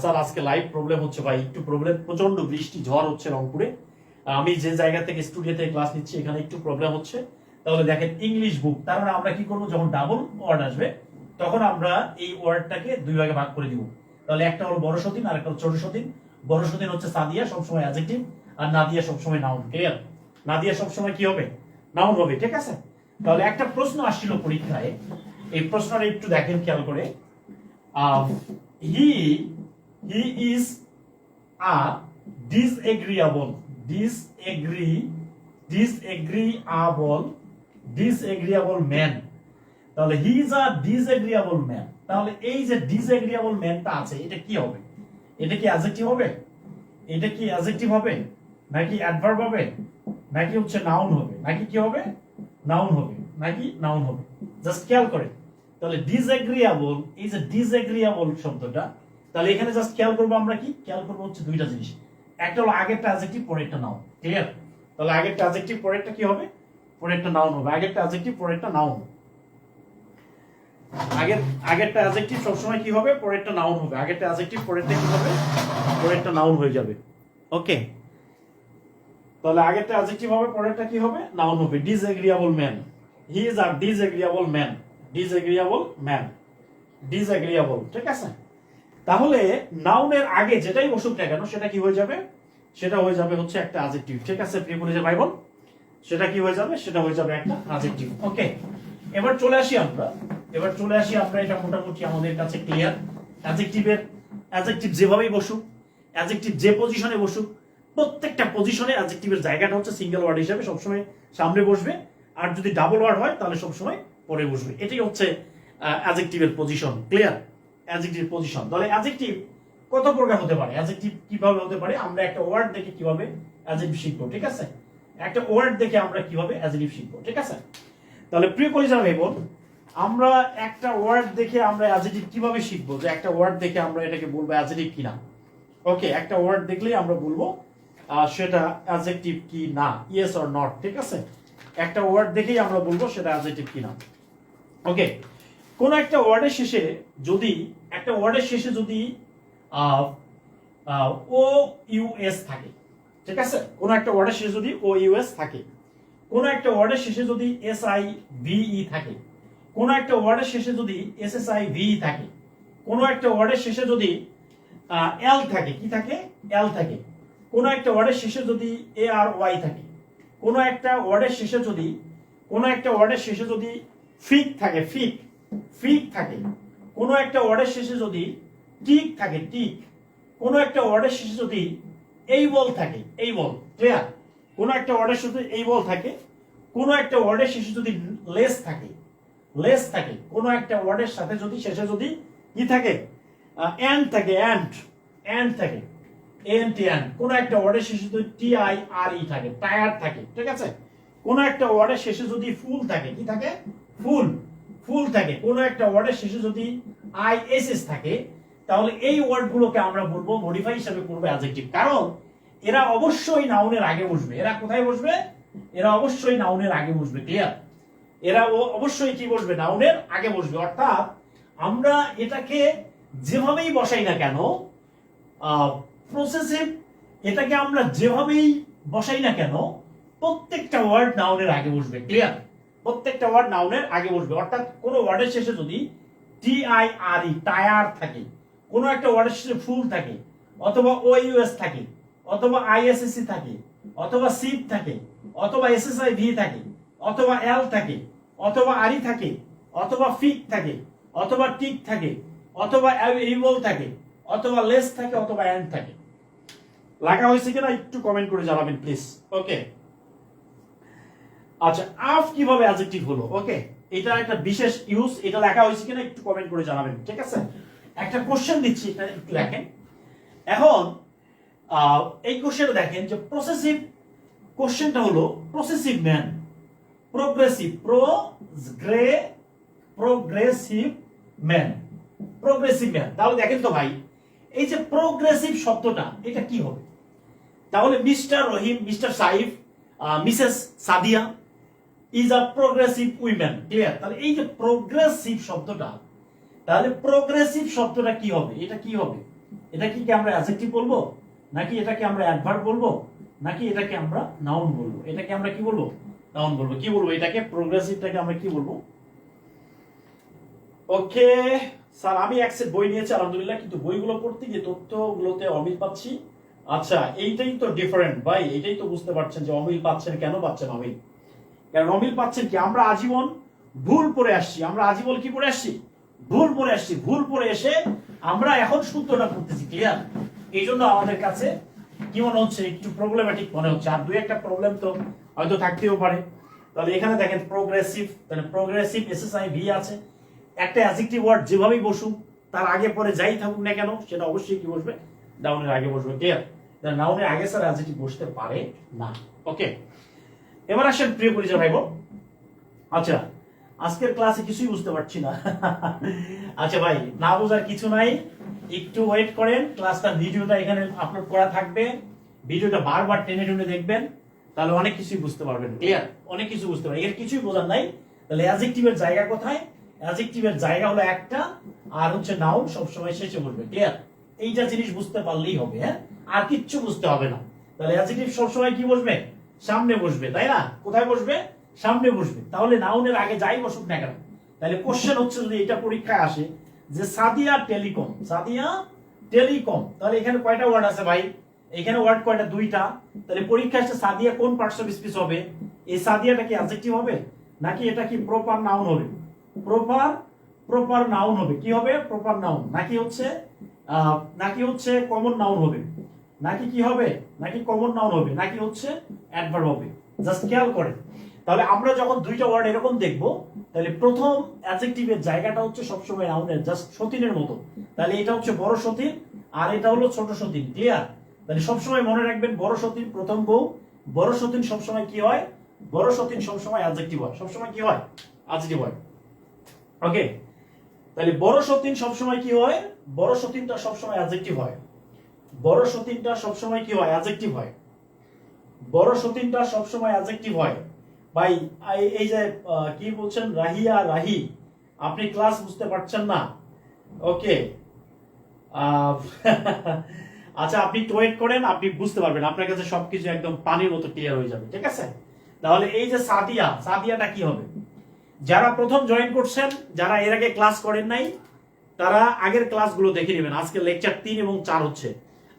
স্যার আজকে লাইভ প্রবলেম হচ্ছে ভাই, একটু প্রবলেম, প্রচন্ড বৃষ্টি ঝড় হচ্ছে রংপুরে, আমি যে জায়গা থেকে স্টুডিও থেকে ক্লাস নিচ্ছি এখানে একটু প্রবলেম হচ্ছে। তাহলে দেখেন ইংলিশ বুক, তার মানে আমরা কি করবো, যখন ডাবল ওয়ার্ড আসবে তখন আমরা এই ওয়ার্ডটাকে দুই ভাগে ভাগ করে দিব। তাহলে একটা হলো বড় সতীন আর একটা হলো ছোট সতীন। বড় সতীন হচ্ছে সাদিয়া, সবসময় অ্যাডজেক্টিভ, আর নাদিয়া সবসময় নাউন। ক্লিয়ার? নাদিয়া সবসময় কি হবে? নাউন হবে, ঠিক আছে? তাহলে একটা প্রশ্ন আসছিল পরীক্ষায়, এই প্রশ্নটা একটু দেখেন খেয়াল করে। He he is a disagreeable disagreeable man। তাহলে হি ইজ আ ডিসএগ্রিয়েবল ম্যান। তাহলে এই যে ডিসএগ্রিয়েবল ম্যানটা আছে, এটা কি হবে? এটা কি অ্যাডজেক্টিভ হবে? এটা কি অ্যাডজেক্টিভ হবে নাকি অ্যাডভার্ব হবে নাকি হচ্ছে নাউন হবে নাকি কি হবে? নাউন হবে নাকি নাউন হবে? জাস্ট খেয়াল করে। তাহলে ডিসএগ্রিয়েবল, এই যে ডিসএগ্রিয়েবল শব্দটা, তাহলে এখানে জাস্ট খেয়াল করবো আমরা কি খেয়াল করবো হচ্ছে দুইটা জিনিস, একটা হলো আগেরটা অ্যাডজেক্টিভ পরেরটা নাউন। ক্লিয়ার? তাহলে আগেরটা অ্যাডজেক্টিভ পরেরটা কি হবে? পরেরটা নাউন হবে। আগেরটা অ্যাডজেক্টিভ পরেরটা নাউন। আগেরটা অ্যাডজেক্টিভ সবসময় কি হবে? পরেরটা নাউন হবে। আগেরটা অ্যাডজেক্টিভ পরেরটা কি হবে? পরেরটা নাউন হয়ে যাবে। ওকে, তাহলে আগেরটা অ্যাডজেক্টিভ হবে, পরেরটা কি হবে? নাউন হবে। Disagreeable man, he is a disagreeable man, disagreeable man, disagreeable, ঠিক আছে? তাহলে নাউনের আগে যেটাই বসুক না কেন সেটা কি হয়ে যাবে? সেটা হয়ে যাবে হচ্ছে একটা অ্যাডজেক্টিভ, ঠিক আছে প্রিয় কলেজের ভাই বোন? সেটা কি হয়ে যাবে? সেটা হয়ে যাবে একটা অ্যাডজেক্টিভ। ওকে, এবার চলে আসি আমরা, এটা মোটামুটি আমাদের কাছে ক্লিয়ার। অ্যাডজেক্টিভ যেভাবেই বসুক, অ্যাডজেক্টিভ যে পজিশনে বসুক, প্রত্যেকটা পজিশনে অ্যাডজেক্টিভের জায়গাটা হচ্ছে সিঙ্গেল ওয়ার্ড হিসেবে সবসময় সামনে বসবে, আর যদি ডাবল ওয়ার্ড হয় তাহলে সবসময় পরে বসবে। এটাই হচ্ছে অ্যাডজেক্টিভের পজিশন। ক্লিয়ার? Adjective position. তাহলে অ্যাডজেক্টিভ কত প্রকার হতে পারে? অ্যাডজেক্টিভ কিভাবে হতে পারে? আমরা একটা ওয়ার্ড দেখে কিভাবে অ্যাডজেক্টিভ শিখবো, ঠিক আছে? একটা ওয়ার্ড দেখে আমরা কিভাবে অ্যাডজেক্টিভ শিখবো, ঠিক আছে? তাহলে প্রিয় কলিজার ভাই বোন, আমরা একটা ওয়ার্ড দেখে আমরা অ্যাডজেক্টিভ কিভাবে শিখবো, যে একটা ওয়ার্ড দেখে আমরা এটাকে বলবো অ্যাডজেক্টিভ কিনা। ওকে, একটা ওয়ার্ড দেখলেই আমরা বলবো সেটা অ্যাডজেক্টিভ কি না, ইয়েস অর নট, ঠিক আছে? একটা ওয়ার্ড দেখেই আমরা বলবো সেটা অ্যাডজেক্টিভ কিনা। ওকে, কোন একটা ওয়ার্ডের শেষে যদি ও ইউএস থাকে, ঠিক আছে? কোন একটা ওয়ার্ডের শেষে যদি ও ইউএস থাকে, কোন একটা ওয়ার্ডের শেষে যদি এস আই ভিই থাকে, কোন একটা ওয়ার্ডের শেষে যদি এস এস আই ভিই থাকে, কোন একটা ওয়ার্ডের শেষে যদি এল থাকে, কি থাকে? এল থাকে। কোন একটা ওয়ার্ডের শেষে যদি এ আর ওয়াই থাকে, কোন একটা ওয়ার্ডের শেষে যদি ফিক থাকে, ফিক থাকে, কোন একটা ওয়ার্ডের শেষে যদি টিক থাকে, টিক, কোন একটা ওয়ার্ডের শেষে যদি এই বল থাকে, এই বল। ক্লিয়ার? কোন একটা ওয়ার্ডের শেষে এই বল থাকে, কোন একটা ওয়ার্ডের শেষে যদি লেস থাকে, কোন একটা ওয়ার্ডের সাথে যদি শেষে যদি কি থাকে? এন্ড থাকে, এন্ড থাকে, এন্ড। কোন একটা ওয়ার্ডের শেষে যদি টি আই আর ই থাকে, টায়ার থাকে, ঠিক আছে? কোন একটা ওয়ার্ডের শেষে যদি ফুল থাকে, কি থাকে? ফুল থাকে। কোন একটা ওয়ার্ডের শেষে যদি আই এস এস থাকে, তাহলে এই ওয়ার্ডগুলোকে আমরা বলবো মডিফাই হিসেবে করবো অ্যাডজেক্টিভ, কারণ এরা অবশ্যই নাউনের আগে বসবে। এরা কোথায় বসবে? এরা অবশ্যই নাউনের আগে বসবে। ক্লিয়ার? এরা অবশ্যই কি বসবে? নাউনের আগে বসবে। অর্থাৎ আমরা এটাকে যেভাবেই বসাই না কেন, পসেসিভ এটাকে আমরা যেভাবেই বসাই না কেন প্রত্যেকটা ওয়ার্ড নাউনের আগে বসবে। ক্লিয়ার? প্রত্যেকটা ওয়ার্ড নাউনের আগে বসবে। অর্থাৎ কোনো ওয়ার্ডের শেষে যদি TIRE টায়ার থাকে, কোনো একটা ওয়ার্ডের শেষে ফুল থাকে, অথবা OUS থাকে, অথবা ISSC থাকে, অথবা সিপ থাকে, অথবা SSIV থাকে, অথবা এল থাকে, অথবা আরি থাকে, অথবা ফিক থাকে, অথবা টিক থাকে, অথবা ইভল থাকে, অথবা লেস থাকে, অথবা এন্ড থাকে। লেখা হয়েছে কিনা একটু কমেন্ট করে জানাবেন প্লিজ। ওকে, আচ্ছা, আফ কিভাবে অ্যাডজেক্টিভ হলো? ওকে, এটা একটা বিশেষ ইউজ, এটা লেখা হয়েছে কিনা একটু কমেন্ট করে জানাবেন, ঠিক আছে? একটা কোশ্চেন দিচ্ছি, এটা একটু লেখেন। এখন এই কোশ্চেনটা দেখেন যে প্রসেসিভ, কোশ্চেনটা হলো possessive man, progressive, progressive man, progressive man. তাহলে দেখেন তো ভাই, এই যে প্রোগ্রেসিভ শব্দটা এটা কি হবে? তাহলে mister Rahim, mister Saif, Mrs Sadia is a progressive women. Clear? তাহলে এই যে প্রোগ্রেসিভ শব্দটা, তাহলে প্রোগ্রেসিভ শব্দটা কি হবে? এটা কি হবে? এটা কি আমরা অ্যাডজেক্টিভ বলবো, নাকি এটাকে আমরা অ্যাডভার্ব বলবো, নাকি এটাকে আমরা নাউন বলবো? এটাকে আমরা কি বলবো? নাউন বলবো। কি বলবো এটাকে? প্রোগ্রেসিভটাকে আমরা কি বলবো? ওকে স্যার, আমি এক সেট বই নিয়েছি আলহামদুলিল্লাহ, কিন্তু বইগুলো পড়তে গিয়ে তথ্যগুলোতে অমিল পাচ্ছি। আচ্ছা, এইটাই তো ডিফারেন্ট ভাই, এইটাই তো বুঝতে পারছেন যে অমিল পাচ্ছেন। কেন পাচ্ছেন অমিল? কারণ অমিল পাচ্ছেন কি, আমরা আজীবন ভুল পড়ে আসছি। আমরা আজীবন কি পড়ে আসছি? ভুল পড়ে আসছি। ভুল পড়ে এসে আমরা এখন সূত্রটা পড়তেছি। ক্লিয়ার? এই জন্য আমাদের কাছে কি মনে হচ্ছে? একটু প্রবলেমেটিক মনে হচ্ছে। আর দুই একটা প্রবলেম তো হয়তো থাকতেও পারে। তাহলে এখানে দেখেন প্রোগ্রেসিভ, তাহলে প্রোগ্রেসিভ SSIV আছে। একটা অ্যাডজেক্টিভ ওয়ার্ড যেভাবেই বসুক, তার আগে পরে যাই থাকুক না কেন, সেটা অবশ্যই কি বসবে? নাউনের আগে বসবে। ক্লিয়ার? নাউনের আগে স্যার অ্যাডজেক্টিভ বসতে পারে না। ওকে, এবার আসেন প্রিয় পরিচয় ভাই বোন। আচ্ছা, আজকের ক্লাসে কিছুই বুঝতে পারছি না। আচ্ছা ভাই, না বোঝার কিছু নাই, একটু ওয়েট করেন। ক্লাসটা ভিডিওটা এখানে আপলোড করা থাকবে, ভিডিওটা বারবার টেনে টেনে দেখবেন, তাহলে অনেক কিছুই বুঝতে পারবেন। ক্লিয়ার? অনেক কিছু বুঝতে পারবেন। এর কিছুই বোঝার নাই। তাহলে অ্যাডজেক্টিভের জায়গা কোথায়? অ্যাডজেক্টিভের জায়গা হলো একটা, আর হচ্ছে নাউন সবসময় শেষে বসবে। ক্লিয়ার? এইটা জিনিস বুঝতে পারলেই হবে। হ্যাঁ, আর কিচ্ছু বুঝতে হবে না। তাহলে অ্যাডজেক্টিভ সবসময় কি বসবে? সামনে বসবে, তাই না? কোথায় বসবে? সামনে বসবে। তাহলে নাউনের আগে যাই বসুক না কেন। তাহলে কোশ্চেন হচ্ছে, যদি এটা পরীক্ষায় আসে যে সাদিয়া টেলিকম, সাদিয়া টেলিকম, তাহলে এখানে কয়টা ওয়ার্ড আছে ভাই? এখানে ওয়ার্ড কয়টা? দুইটা। তাহলে পরীক্ষা আসছে সাদিয়া কোন পার্টস অফ স্পিচ হবে? এই সাদিয়াটা কি অ্যাডজেক্টিভ হবে, নাকি এটা কি প্রপার নাউন হবে? প্রপার নাউন হবে। কি হবে? Proper noun. নাকি হচ্ছে কমন নাউন হবে? নাকি কি হবে? নাকি কমন নাউন হবে? নাকি হচ্ছে অ্যাডভার্ব হবে? জাস্ট খেয়াল করেন। তাহলে আমরা যখন দুইটা ওয়ার্ড এরকম দেখব, তাহলে প্রথম অ্যাডজেক্টিভের জায়গাটা হচ্ছে সবসময় নাউনের, জাস্ট সতীনের মতো। তাহলে এটা হচ্ছে বড় সতীন, আর এটা হলো ছোট সতীন। ক্লিয়ার? তাহলে সবসময় মনে রাখবেন, বড় সতীন প্রথম বউ, বড় সতীন সবসময় কি হয়? বড় সতীন সবসময় অ্যাডজেক্টিভ হয়। সবসময় কি হয়? অ্যাডজেক্টিভ হয়। ওকে, তাহলে বড় সতীন সবসময় কি হয়? বড় সতীনটা সবসময় অ্যাডজেক্টিভ হয়। বড় সতীনটা সবসময় কি হয়? অ্যাডজেক্টিভ হয়। বড় সতীনটা সবসময় অ্যাডজেক্টিভ হয়। ভাই, এই যে কি বলছেন রাহিয়া, রাহি, আপনি ক্লাস বুঝতে পারছেন না? ওকে, আচ্ছা, আপনি ওয়েট করেন, আপনি বুঝতে পারবেন। আপনার কাছে সবকিছু একদম পানির মতো ক্লিয়ার হয়ে যাবে। ঠিক আছে? তাহলে এই যে সাদিয়া, সাদিয়াটা কি হবে? যারা প্রথম জয়েন করছেন, যারা এর আগে ক্লাস করেন নাই, তারা আগের ক্লাসগুলো দেখে নেবেন। আজকে লেকচার 3 এবং 4 হচ্ছে।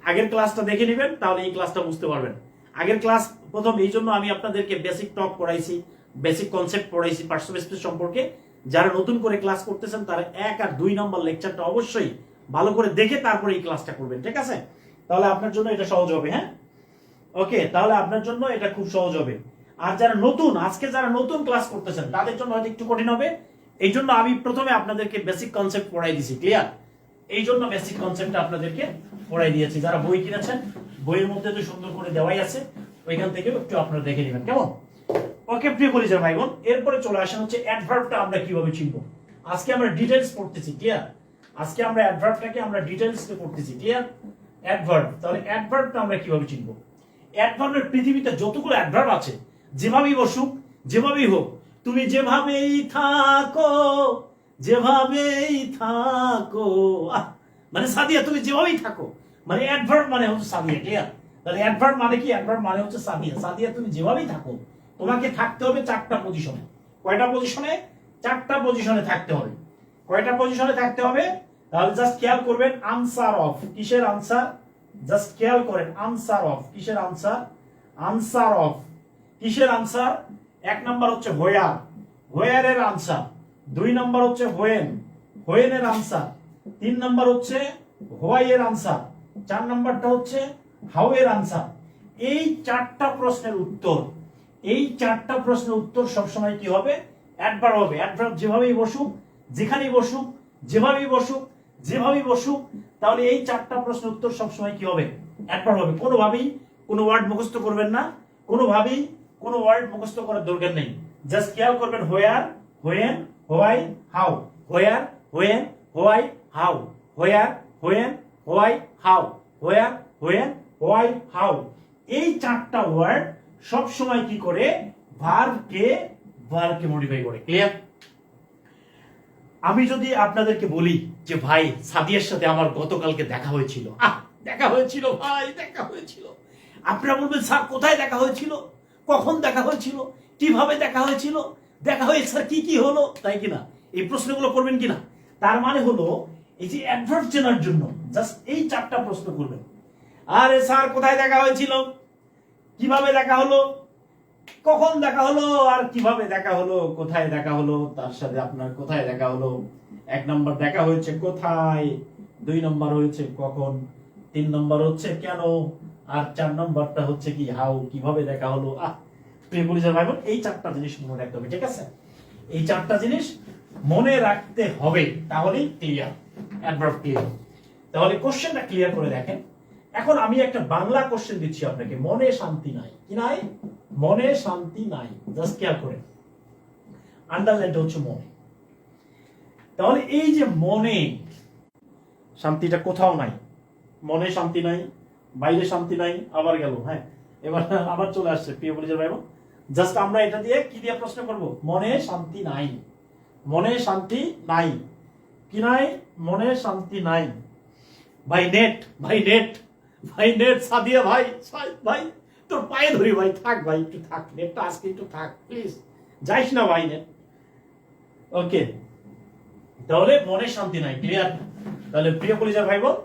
আগের ক্লাসটা দেখে নেবেন, তাহলে এই ক্লাসটা বুঝতে পারবেন। আগের ক্লাস প্রথম, এই জন্য আমি আপনাদেরকে বেসিক টক পড়াইছি, বেসিক কনসেপ্ট পড়াইছি পার্টস অফ স্পিচ সম্পর্কে। যারা নতুন করে ক্লাস করতেছেন, তারা 1 আর 2 নম্বর লেকচারটা অবশ্যই ভালো করে দেখে তারপরে এই ক্লাসটা করবেন। ঠিক আছে? তাহলে আপনার জন্য এটা সহজ হবে। হ্যাঁ, ওকে, তাহলে আপনার জন্য এটা খুব সহজ হবে। আর যারা নতুন, আজকে যারা নতুন ক্লাস করতেছেন, তাদের জন্য হয়তো একটু কঠিন হবে। এই জন্য আমি প্রথমে আপনাদেরকে বেসিক কনসেপ্ট পড়াই দিয়েছি। ক্লিয়ার? এই জন্য বেসিক কনসেপ্ট আপনাদেরকে পড়াই দিয়েছি। যারা বই কিনেছেন, বইয়ের মধ্যে তো সুন্দর করে দেওয়াই আছে, ওইখান থেকে একটু আপনারা দেখে নেবেন। কেমন? ওকে প্রিয় কলিজার ভাই বোন, এরপরে চলে আসেন হচ্ছে অ্যাডভার্বটা আমরা কিভাবে চিনব। আজকে আমরা ডিটেইলস পড়তেছি। ক্লিয়ার? আজকে আমরা অ্যাডভার্বটাকে আমরা ডিটেইলসে পড়তেছি। ক্লিয়ার? অ্যাডভার্ব, তাহলে অ্যাডভার্বটা আমরা কিভাবে চিনব? অ্যাডভার্বের পৃথিবীতে যতগুলো অ্যাডভার্ব আছে, যেভাবেই বসুক, যেভাবেই হোক, তুমি যেভাবেই থাকো, যেভাবেই থাকো, মানে সাদিয়া তুমি যেভাবেই থাকো, মানে অ্যাডভার্ব মানে হচ্ছে সাদিয়া। ক্লিয়ার? তাহলে অ্যাডভার্ব মানে কি? অ্যাডভার্ব মানে হচ্ছে সাদিয়া। সাদিয়া তুমি যেভাবেই থাকো, তোমাকে থাকতে হবে চারটা পজিশনে। কয়টা পজিশনে? চারটা পজিশনে থাকতে হবে। কয়টা পজিশনে থাকতে হবে? তাহলে জাস্ট খেয়াল করবেন, আনসার অফ, কিসের আনসার? জাস্ট খেয়াল করেন, আনসার অফ, কিসের আনসার? আনসার অফ, কিসের আনসার? এক নাম্বার হচ্ছে হোয়ার, হোয়ারের আনসার। দুই নাম্বার হচ্ছে হোয়েন, হোয়েনের আনসার। তিন নাম্বার হচ্ছে হোয়াই এর আনসার। চার নাম্বারটা হচ্ছে হাউ এর আনসার। এই চারটা প্রশ্নের উত্তর, এই চারটা প্রশ্নের উত্তর সবসময় কি হবে? অ্যাডভার্ব হবে। অ্যাডভার্ব যেভাবেই বসুক, যেখানেই বসুক, যেভাবেই বসুক, যেভাবেই বসুক, তাহলে এই চারটা প্রশ্নের উত্তর সবসময় কি হবে? অ্যাডভার্ব হবে। কোনোভাবেই কোনো ওয়ার্ড মুখস্থ করবেন না, কোনোভাবেই কোনো ওয়ার্ড মুখস্থ করার দরকার নেই। জাস্ট খেয়াল করবেন, where, when, why, how. Where, when, why, how. Where, when, why, how. Where, when, why, how. এই চারটা ওয়ার্ড সব সময় কি করে? ভার্বকে মডিফাই করে। ক্লিয়ার? আমি যদি আপনাদেরকে বলি যে ভাই সাদিয়ার সাথে আমার গতকালকে দেখা হয়েছিল, দেখা হয়েছিল ভাই, দেখা হয়েছিল, আপনারা বলবেন স্যার কোথায় দেখা হয়েছিল, কখন দেখা হয়েছিল, কিভাবে দেখা হয়েছিল, দেখা হয়েছে স্যার কি কি হলো, তাই কিনা? এই প্রশ্নগুলো করবেন কিনা? তার মানে হলো এই যে অ্যাডভার্ব চেনার জন্য জাস্ট এই চারটা প্রশ্ন করবেন। আরে স্যার কোথায় দেখা হয়েছিল, কিভাবে দেখা হলো, কখন দেখা হলো, আর কিভাবে দেখা হলো, কোথায় দেখা হলো, তার সাথে আপনার কোথায় দেখা হলো। এক নম্বর দেখা হয়েছে কোথায়, দুই নম্বর হয়েছে কখন, তিন নম্বর হচ্ছে কেন, আর চার নম্বরটা হচ্ছে কি হাউ, কিভাবে দেখা হলো। প্রিয় পুলিশের ভাই বোন, এই চারটা জিনিস মনে রাখতে হবে, ঠিক আছে? এই চারটা জিনিস মনে রাখতে হবে, তাহলেই ক্লিয়ার, অ্যাডভার্ব ক্লিয়ার। তাহলে কোশ্চেনটা ক্লিয়ার করে দেখেন। এখন আমি একটা বাংলা কোশ্চেন দিচ্ছি আপনাকে, মনে শান্তি নাই, কি নাই? মনে শান্তি নাই। জাস্ট খেয়াল করেন, আন্ডারলাইনটা হচ্ছে মনে। তাহলে এই যে মনে শান্তিটা কোথাও নাই, মনে শান্তি নাই, বাইরে শান্তি নাই, আবার গেল। হ্যাঁ, এবার আবার চলে আসছে প্রিয় পরিচয় ভাই বোন। জাস্ট আমরা এটা দিয়ে কি দিয়ে প্রশ্ন করব? মনে শান্তি নাই, মনে শান্তি নাই, কি নাই? মনে শান্তি নাই। ভাই নেট, ভাই নেট, ভাই নেট, সাদিয়া ভাই, ভাই তোর পায়ে ধরি ভাই, থাক ভাই, একটু থাক, নেটটা আজকে একটু থাক প্লিজ, যাইস না ভাই নেট। ওকে, তাহলে মনে শান্তি নাই, ক্লিয়ার? তাহলে প্রিয় কলিজার ভাই বোন,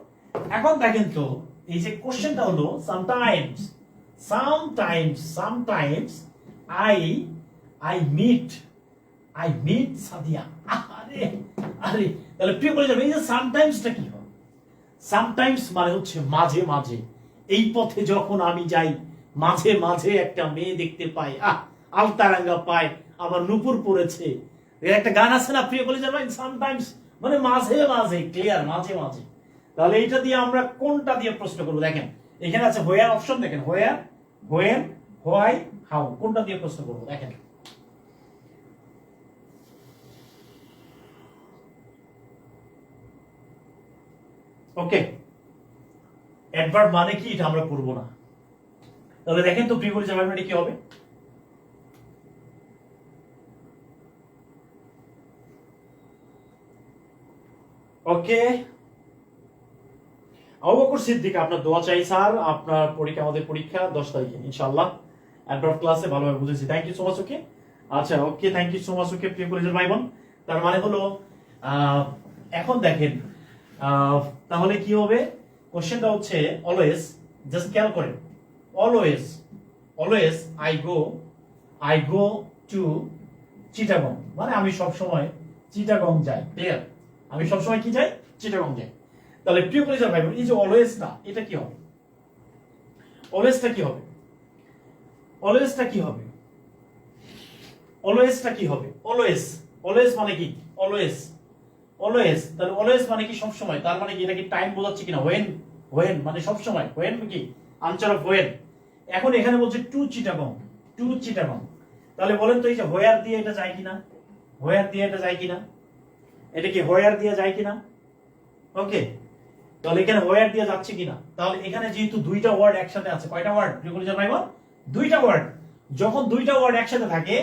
এখন দেখেন তো এই যে কোশ্চেনটা হলো sometimes, sometimes I meet Sadia. আরে আরে, তাহলে প্রিয় কলিজার ভাই, এই যে সামটাইমসটা কি হয়? সামটাইমস মানে হচ্ছে মাঝে মাঝে, এই পথে যখন আমি যাই মাঝে মাঝে একটা মেয়ে দেখতে পাই, আলতারাঙ্গা পাই, আবার নুপুর পড়েছে, একটা গান আছে না প্রিয় কলিজার ভাই, সামটাইমস মানে মাঝে মাঝে, ক্লিয়ার? মাঝে মাঝে। তাহলে এইটা দিয়ে আমরা কোনটা দিয়ে প্রশ্ন করবো? দেখেন এখানে আছে হোয়ার অপশন, দেখেন হোয়ার, হোয়েন, হোয়াই, হাউ, কোনটা দিয়ে প্রশ্ন করবো? দেখেন ওকে, অ্যাডভার্ব মানে কি এটা আমরা করবো না। তাহলে দেখেন তো প্রিয় পরিচয় ভাই কি হবে? ওকে, আবু বকর সিদ্দিক, আপনার দোয়া চাই স্যার। আপনার পরীক্ষা, আমাদের পরীক্ষা 10 তারিখে ইনশাআল্লাহ। অ্যাডভার্ব ক্লাসে ভালোভাবে বুঝেছি, থ্যাংক ইউ সো মাচ। ওকে, আচ্ছা ওকে, thank you so much. Okay প্রিয় পরিচয় ভাই বোন, তার মানে হলো এখন দেখেন তাহলে কি হবে? কোশ্চেনটা হচ্ছে অলওয়েজ, জাস্ট খেয়াল করেন, always, always I go to Chittagong, মানে আমি সব সময় চিটাগং যাই, ক্লিয়ার? আমি সব সময় কি যাই? চিটাগং যাই। তাহলে প্রিয় পরিচয় ভাই বোন, এই যে অলওয়েজটা, এটা কি হবে? অলওয়েজটা কি হবে? অলওয়েজটা কি হবে? অলওয়েজটা কি হবে? অলওয়েজ, অলওয়েজ মানে কি? অলওয়েজ, অলওয়েজ, তাহলে অলওয়েজ মানে কি? সব সময়। তার মানে কি এটা কি টাইম বোঝাচ্ছে কিনা? হোয়েন, হোয়েন মানে সব সময়, হোয়েন কি আনসার অফ হোয়েন। এখন এখানে বলছে টু চিটাগং, টু চিটাগং, তাহলে বলেন তো এই যে হোয়ার দিয়ে এটা যায় কিনা? হোয়ার দিয়ে এটা যায় কিনা? এটা কি হোয়ার দিয়ে যায় কিনা? ওকে, তাহলে এখানে হোয়ার দিয়ে যাচ্ছে কিনা? তাহলে এখানে যেহেতু দুইটা ওয়ার্ড একসাথে আছে, কয়টা ওয়ার্ড ভাই বোন? দুইটা ওয়ার্ড। যখন দুইটা ওয়ার্ড একসাথে থাকে,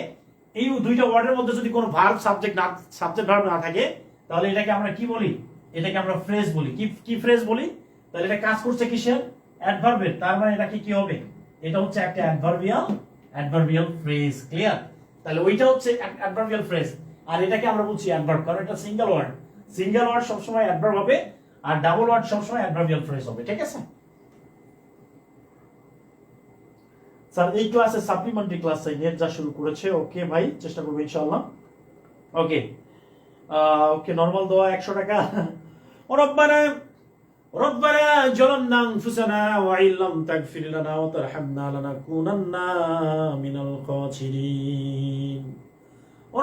এই দুইটা ওয়ার্ডের মধ্যে যদি কোনো ভার্ব সাবজেক্ট ভার্ব না থাকে, তাহলে এটাকে আমরা কি বলি? এটাকে আমরা ফ্রেজ বলি। কি ফ্রেজ বলি? তাহলে এটা কাজ করছে কিসের? অ্যাডভার্বের, তার মানে এটা কি হবে? এটা হচ্ছে একটা অ্যাডভার্বিয়াল ফ্রেজ। ক্লিয়ার? তাহলে ওইটা হচ্ছে অ্যাডভার্বিয়াল ফ্রেজ, আর এটাকে আমরা বলছি অ্যাডভার্ব, কারণ এটা সিঙ্গেল ওয়ার্ড। সিঙ্গেল ওয়ার্ড সবসময় অ্যাডভার্ব হবে, আর ডাবল ওয়ার্ড সবসময় অ্যাডভার্বিয়াল ফ্রেজ হবে। ঠিক আছে স্যার, এই ক্লাসে সাপ্লিমেন্টারি ক্লাস নেট যা শুরু করেছে। ওকে ভাই, চেষ্টা করবো ইনশাআল্লাহ। ওকে ওকে, নরমাল দোয়া 100 টাকা। রব্বানা ربنا ظلمنا أنفسنا وإن لم تغفر لنا وترحمنا لنكونن من الخاسرين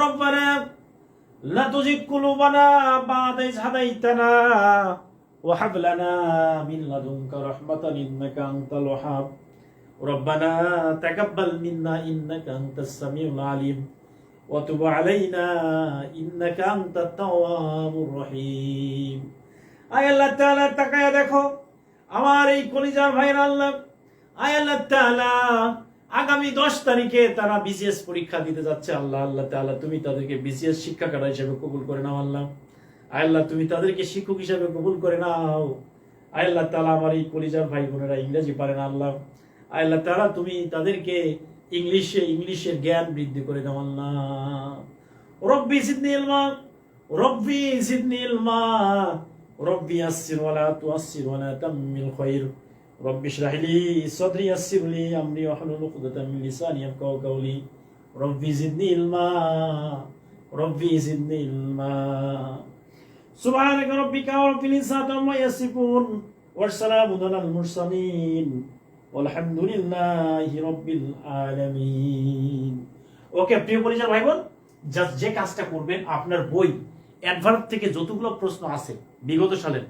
ربنا لا تزغ قلوبنا بعد إذ هديتنا وهب لنا من لدنك رحمة إنك أنت الوهاب ربنا تقبل منا إنك أنت السميع العليم وتب علينا إنك أنت التواب الرحيم আয় আল্লাহ তাআলা, তাকায়া দেখো আমার এই কলিজার ভাইরা। আল্লাহ, আয় আল্লাহ তাআলা, আগামী 10 তারিখে তারা বিসিএস পরীক্ষা দিতে যাচ্ছে। আল্লাহ আল্লাহ তাআলা, তুমি তাদেরকে বিসিএস শিক্ষাকার হিসেবে কবুল করে নাও। আল্লাহ, আয় আল্লাহ, তুমি তাদেরকে শিক্ষক হিসেবে কবুল করে নাও। আয় আল্লাহ তাআলা, আমার এই কলিজার ভাই বোনেরা ইংরেজি পারে না। আল্লাহ, আয় আল্লাহ তাআলা, তুমি তাদেরকে ইংলিশের জ্ঞান বৃদ্ধি করে দাও। আল্লাহ, রব্বি জিদনি ইলমা, রব্বি জিদনি ইলমা, ربي يسر ولا تؤسر ولا تحمل خير ربي اشرح لي صدري يسر لي امري واحلل عقدة من لساني يفقهوا قولي ربي زدني علما ربي زدني علما سبحانك ربك رب العزة عما يصفون والسلام على المرسلين والحمد لله رب العالمين। ওকে প্রিয় পরিজন ভাই বোন, জাস্ট যে কাজটা করবেন, আপনার বই অ্যাডভার্ব থেকে যতগুলো প্রশ্ন আছে বিগত সালের,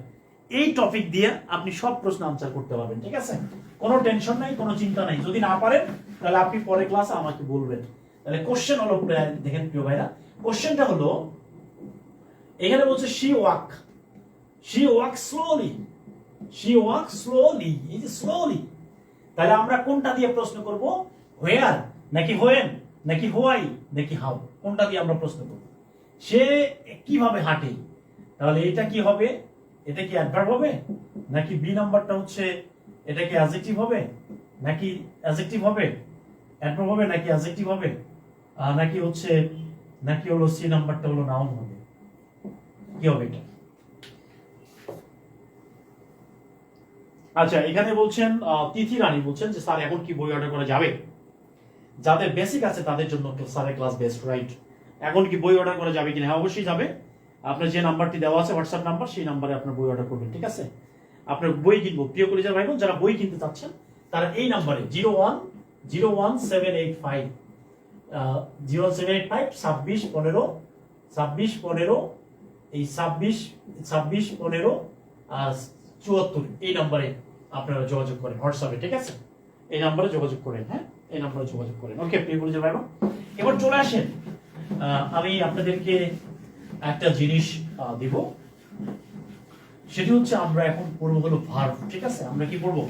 এই টপিক দিয়ে আপনি সব প্রশ্ন আনসার করতে পারবেন। ঠিক আছে, কোনো টেনশন নাই, কোনো চিন্তা নাই। যদি না পারেন তাহলে আপনি পরে ক্লাসে আমাকে বলবেন। তাহলে কোশ্চেন হলো, দেখেন প্রিয় ভাইরা, কোশ্চেনটা হলো এখানে বলছে she walk slowly, she walk slowly, এই যে স্লোলি। তাহলে আমরা কোনটা দিয়ে প্রশ্ন করব? হোয়ার নাকি হোয়েন নাকি হোয়াই নাকি হাউ, কোনটা দিয়ে আমরা প্রশ্ন করব? সে কিভাবে হাঁটে, তাহলে এটা কি হবে? এটা কি অ্যাডভার্ব হবে নাকি বি নাম্বারটা হচ্ছে এটা কি অ্যাডজেক্টিভ হবে নাকি অ্যাডজেক্টিভ হবে, অ্যাডভার্ব হবে নাকি অ্যাডজেক্টিভ হবে, নাকি হলো সি নাম্বারটা হলো নাউন হবে? কি হবে এটা? আচ্ছা, এখানে বলছেন তিথি রানী বলছেন যে স্যার এখন কি বই অর্ডার করা যাবে? যাদের বেসিক আছে তাদের জন্য স্যারের ক্লাস বেস্ট, রাইট? এখন কি বই অর্ডার করা যাবে কিনা? হ্যাঁ, অবশ্যই যাবে। আপনার যে নাম্বারটি দেওয়া আছে হোয়াটসঅ্যাপ নাম্বার, সেই নাম্বারে আপনার বই অর্ডার করবেন। ঠিক আছে, আপনার বই কিনবো। প্রিয় কলিজার ভাই বোন, যারা বই কিনতে চাচ্ছেন তারা এই নাম্বারে 0101785 0785 26 15 এই 26 15 74 এই নাম্বারে আপনারা যোগাযোগ করেন হোয়াটসঅ্যাপে। ঠিক আছে, এই নাম্বারে যোগাযোগ করেন। হ্যাঁ, এই নাম্বারে যোগাযোগ করেন। ওকে প্রিয় কলিজার ভাই বোন, এবার চলে আসেন, আমি আপনাদেরকে একটা জিনিস দিব, সেটি হচ্ছে আমরা এখন পড়বো হলো ভার্ব। ঠিক আছে, আমরা কি পড়বো?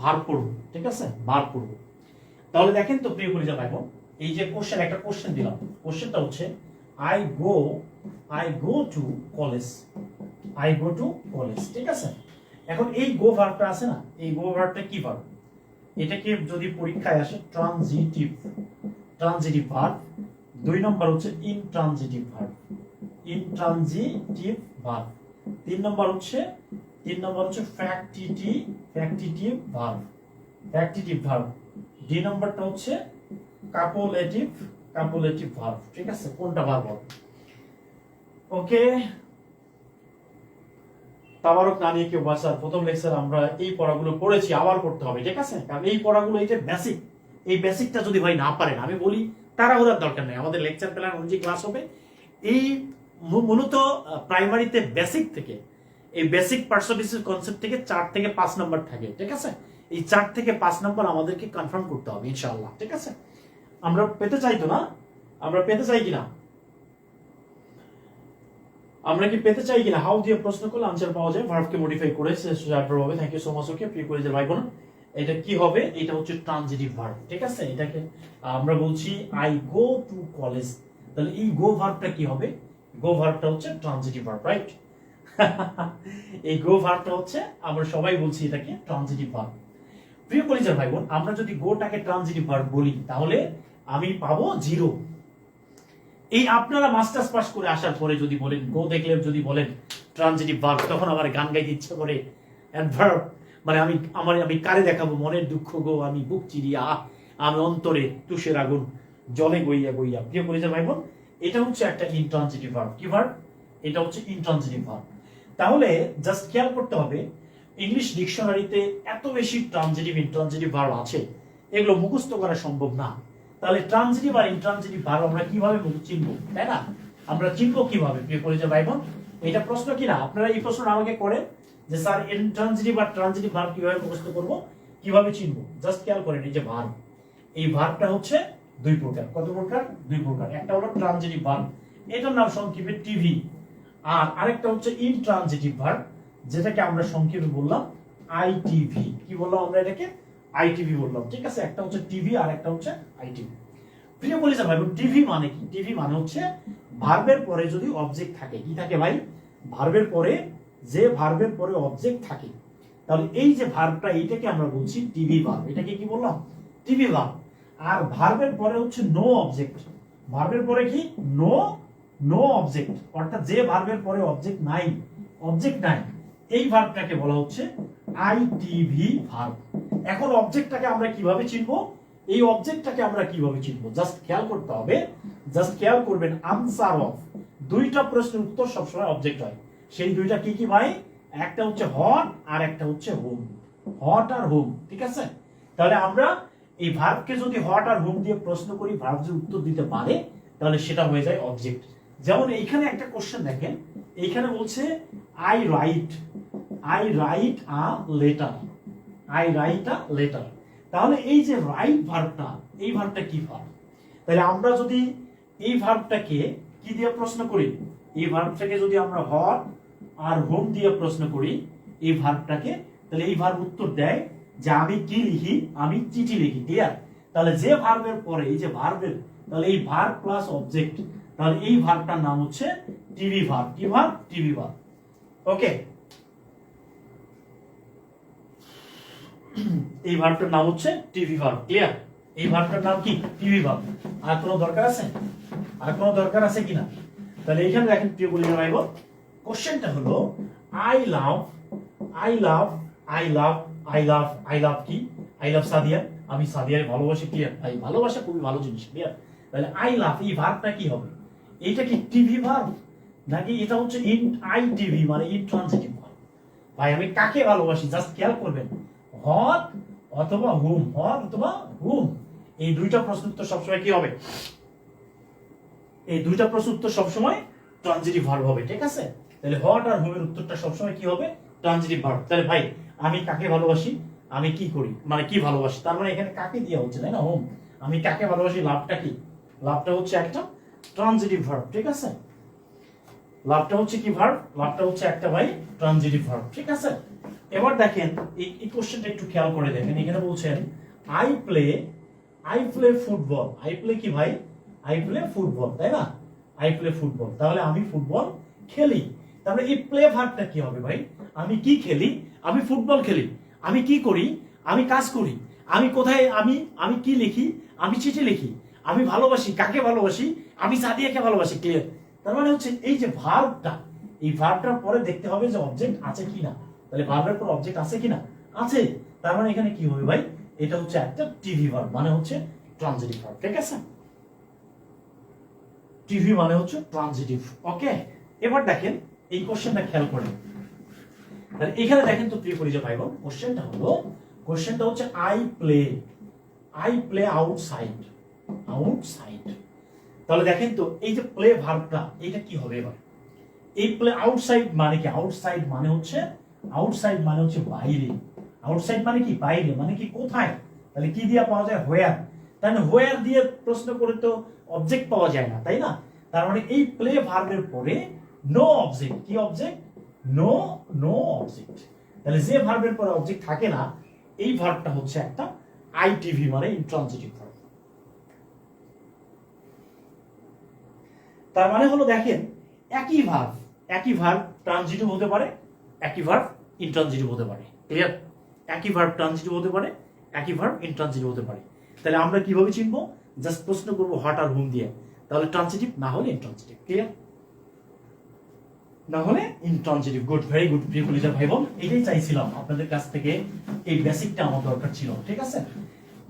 ভার্ব পড়বো। ঠিক আছে, ভার্ব পড়বো। তাহলে দেখেন তো প্রিয় কলিজার ভাই বোন, এই যে কোশ্চেন, একটা কোশ্চেন দিলাম, কোশ্চেনটা হচ্ছে I go to college, I go to college. ঠিক আছে, এখন এই গো ভার্বটা আছে না, এই গো ভার্বটা কি ভার্ব? এটাকে যদি পরীক্ষায় আসে ট্রানজিটিভ ভার্ব। 2 নম্বর হচ্ছে ইনট্রানজিটিভ ভার্ব, ইনট্রানজিটিভ ভার্ব। 3 নম্বর হচ্ছে ফ্যাক্টিটিভ ভার্ব। ডি নম্বরটা হচ্ছে কাপুলেটিভ ভার্ব। ঠিক আছে, কোনটা ভার্ব হবে? ওকে, তাবারক না নিয়ে কেউ বাঁচার প্রথম লেকচার আমরা এই পড়াগুলো পড়েছি, আবার পড়তে হবে। ঠিক আছে, কারণ এই পড়াগুলো, এটা বেসিক, এই বেসিকটা যদি ভাই না পারেন, আমি বলি তাড়াহুড়ার দরকার নেই, আমাদের লেকচার প্ল্যান অনুযায়ী ক্লাস হবে। এই মূলত প্রাইমারিতে বেসিক থেকে, এই বেসিক পার্সোনালিটির কনসেপ্ট থেকে 4 থেকে 5 নাম্বার থাকে। ঠিক আছে, এই 4 থেকে 5 নাম্বার আমাদেরকে কনফার্ম করতে হবে ইনশাআল্লাহ। ঠিক আছে, আমরা পেতে চাই তো না? আমরা পেতে চাই কিনা? আমরা কি পেতে চাই কিনা? হাউ দিয়ে প্রশ্ন করলে আনসার পাওয়া যায়, ভার্বকে মডিফাই করে সুজারভাবে হবে। Thank you so much. Okay প্রিয় কলিজার ভাই বোন, এটা কি হবে? এটা হচ্ছে ট্রানজিটিভ ভার্ব। ঠিক আছে, এটাকে আমরা বলছি আই গো টু কলেজ। তাহলে এই গো ভার্বটা কি হবে? গো ভার্বটা হচ্ছে ট্রানজিটিভ ভার্ব, রাইট? এই গো ভার্বটা হচ্ছে, আমরা সবাই বলছি এটাকে ট্রানজিটিভ ভার্ব। প্রিয় কলিজার ভাই বোন, আমরা যদি গোটাকে ট্রানজিটিভ ভার্ব বলি তাহলে আমি পাবো 0। এই আপনারা মাস্টার্স পাস করে আসার পরে যদি বলেন গো দেখলে যদি বলেন ট্রানজিটিভ ভার্ব, তখন আবার গান গাইতে ইচ্ছে করে অ্যাডভার্ব, মানে আমি কারে দেখাবো মনের দুঃখ গো আমি বুক চিরিয়া, আমি অন্তরে তুষের আগুন জলে গইয়া গইয়া। প্রিয় কলিজার ভাই বোন, এটা হচ্ছে একটা ইনট্রানজিটিভ ভার্ব। কি ভার্ব? এটা হচ্ছে ইনট্রানজিটিভ ভার্ব। তাহলে জাস্ট খেয়াল করতে হবে, ইংলিশ ডিকশনারিতে এত বেশি ট্রানজিটিভ ইনট্রানজিটিভ ভার্ব আছে, এগুলো মুখস্থ করা সম্ভব না। তাহলে ট্রানজিটিভ আর ইনট্রানজিটিভ ভার্ব আমরা কিভাবে চিনবো, তাই না? আমরা চিনবো কিভাবে প্রিয় কলিজার ভাই বোন? এটা প্রশ্ন কিনা, আপনারা এই প্রশ্ন আমাকে করেন যে স্যার ইনট্রানজিটিভ আর ট্রানজিটিভ ভার্ব কিভাবে মুখস্থ করব, কিভাবে চিনবো? জাস্ট খেয়াল করেন, এই যে ভার্ব, এই ভার্বটা হচ্ছে দুই প্রকার। কত প্রকার? দুই প্রকার। একটা হলো ট্রানজিটিভ ভার্ব, এটার নাম সংক্ষেপে টিভি, আর আরেকটা হচ্ছে ইনট্রানজিটিভ ভার্ব, যেটাকে আমরা সংক্ষেপে বললাম আইটিভি। কি বললাম আমরা এটাকে? আইটিভি বললাম, ঠিক আছে? একটা হচ্ছে টিভি আর একটা হচ্ছে আইটিভি। প্রিয় কলিজার ভাই বোন, টিভি মানে কি? টিভি মানে হচ্ছে ভার্বের পরে যদি অবজেক্ট থাকে। কি থাকে ভাই? ভার্বের পরে, যে ভার্বের পরে অবজেক্ট থাকে, তাহলে এই যে ভার্বটা, এইটাকে আমরা বলছি টিভি ভার্ব। এটাকে কি বললাম? TV verb. আর ভার্বের পরে হচ্ছে নো অবজেক্ট। ভার্বের পরে কি? নো অবজেক্ট, অর্থাৎ যে ভার্বের পরে অবজেক্ট নাই, এই ভার্বটাকে বলা হচ্ছে আইটিভি ভার্ব। এখন অবজেক্টটাকে আমরা কিভাবে চিনবো? এই অবজেক্টটাকে আমরা কিভাবে চিনবো? জাস্ট খেয়াল করতে হবে, জাস্ট খেয়াল করবেন, আনসার অফ, দুইটা প্রশ্নের উত্তর সবসময় অবজেক্ট হয়। সেই দুইটা কি কি ভাই? একটা হচ্ছে হট আর একটা হচ্ছে হোম। হট আর হোম, ঠিক আছে? তাহলে আমরা এই ভার্বকে যদি হট আর হোম দিয়ে প্রশ্ন করি, ভার্ব যদি উত্তর দিতে পারে, তাহলে সেটা হয়ে যায় অবজেক্ট। যেমন এইখানে একটা কোশ্চেন দেখেন, এইখানে বলছে আই রাইট আ লেটার, তাহলে এই যে রাইট ভার্বটা, এই ভার্বটা কি ভার্ব? তাহলে আমরা যদি এই ভার্বটাকে কি দিয়ে প্রশ্ন করি, এই ভার্বটাকে যদি আমরা হট আর হোম দিয়ে প্রশ্ন করি এই ভার্বটাকে, তাহলে এই ভার্ব উত্তর দেয় যে আমি কি লিখি? আমি চিঠি লিখি। ক্লিয়ার? তাহলে যে ভার্বের পরে এই যে ভার্বের, তাহলে এই ভার্ব প্লাস অবজেক্ট, তাহলে এই ভার্বটার নাম হচ্ছে টিভি ভার্ব। কি ভার্ব? TV verb. ওকে, এই ভার্বটার নাম হচ্ছে টিভি ভার্ব। ক্লিয়ার? এই ভার্বটার নাম কি? TV verb. আর কোনো দরকার আছে? আর কোনো দরকার আছে কিনা? তাহলে এখানে দেখেন প্রিয় কলিজার ভাই বোন, কোশ্চেনটা হলো আই লাভ কি? আই লাভ সাদিয়া, আমি সাদিয়ার ভালোবাসি। ক্লিয়ার? ভাই ভালোবাসা খুবই ভালো জিনিস। ক্লিয়ার? তাহলে আই লাভ, এই ভার্বটা কি হবে? এটা কি টিভি ভার্ব নাকি এটা হচ্ছে আইটিভি মানে ইনট্রানজিটিভ ভার্ব? ভাই আমি কাকে ভালোবাসি? জাস্ট খেয়াল করবেন, হট অথবা হুম, হট অথবা হুম, এই দুইটা প্রশ্ন উত্তর সবসময় কি হবে? এই দুইটা প্রশ্ন উত্তর সবসময় ট্রানজিটিভ ভার্ব হবে। ঠিক আছে? তাহলে হট আর হুমের উত্তরটা সবসময় কি হবে? Transitive verb. তাহলে ভাই আমি কাকে ভালোবাসি? আমি কি করি? মানে কি ভালোবাসি, তার মানে এখানে কাকে দেওয়া হচ্ছে, তাই না? হোম। আমি কাকে ভালোবাসি, লাভটা কি? লাভটা হচ্ছে একটা ট্রানজিটিভ ভার্ব। ঠিক আছে? লাভটা হচ্ছে কি ভার্ব? লাভটা হচ্ছে একটা ভাই ট্রানজিটিভ ভার্ব। ঠিক আছে? এবার দেখেন এই কোশ্চেনটা একটু খেয়াল করে দেখেন, এখানে বলছেন I play football. I play কি ভাই? আই প্লে ফুটবল, তাই না? আই প্লে ফুটবল, তাহলে আমি ফুটবল খেলি। তাহলে এই প্লে ভার্বটা কি হবে ভাই? আমি কি খেলি? আমি ফুটবল খেলি। আমি কি করি? আমি কাজ করি। আমি কোথায়? আমি কি লিখি? আমি চিঠি লিখি। আমি ভালোবাসি। কাকে ভালোবাসি? আমি সাদিয়াকে ভালোবাসি। ক্লিয়ার? তার মানে হচ্ছে এই যে ভার্বটা, এই ভার্বটার পরে দেখতে হবে যে অবজেক্ট আছে কিনা। তাহলে ভার্বের পর অবজেক্ট আছে কিনা? আছে। তার মানে এখানে কি হবে ভাই? এটা হচ্ছে একটা টিভি ভার্ব, মানে হচ্ছে ট্রানজিটিভ ভার্ব। ঠিক আছে? টিভি মানে হচ্ছে ট্রানজিটিভ। ওকে, এবার দেখেন এই কোশ্চেনটা খেয়াল করেন। তাহলে এখানে দেখেন তো প্রিয় পরিচয় ভাই বোন, কোশ্চেনটা হচ্ছে আই প্লে আউটসাইড। তাহলে দেখেন তো এই যে প্লে ভার্বটা, এটা কি হবে এবার? এই প্লে আউটসাইড মানে কি? আউটসাইড মানে হচ্ছে বাইরে। আউটসাইড মানে কি? বাইরে। মানে কি? কোথায়? তাহলে কি দিয়ে পাওয়া যায়? হোয়ার। তাহলে হোয়ার দিয়ে প্রশ্ন করে তো অবজেক্ট পাওয়া যায় না, তাই না? তার মানে এই প্লে ভার্বের পরে নো অবজেক্ট। কি অবজেক্ট? No object. তাহলে যে ভার্বের পরে অবজেক্ট থাকে না, এই ভার্বটা হচ্ছে একটা আইটিভি মানে ইনট্রানজিটিভ ভার্ব। তার মানে হলো দেখেন, একই ভার্ব ট্রানজিটিভ হতে পারে, একই ভার্ব ইনট্রানজিটিভ হতে পারে। ক্লিয়ার? একই ভার্ব ট্রানজিটিভ হতে পারে, একই ভার্ব ইনট্রানজিটিভ হতে পারে। তাহলে আমরা কিভাবে চিনবো? জাস্ট প্রশ্ন করবো হোয়াট আর হুম দিয়ে, তাহলে ট্রানজিটিভ, না হলে ইনট্রানজিটিভ। ক্লিয়ার? না হলে ইনট্রানজিটিভ। গুড, ভেরি গুড প্রিয় কলিজার ভাই বোন, এটাই চাইছিলাম আপনাদের কাছ থেকে, এই বেসিকটা আমার দরকার ছিল। ঠিক আছে?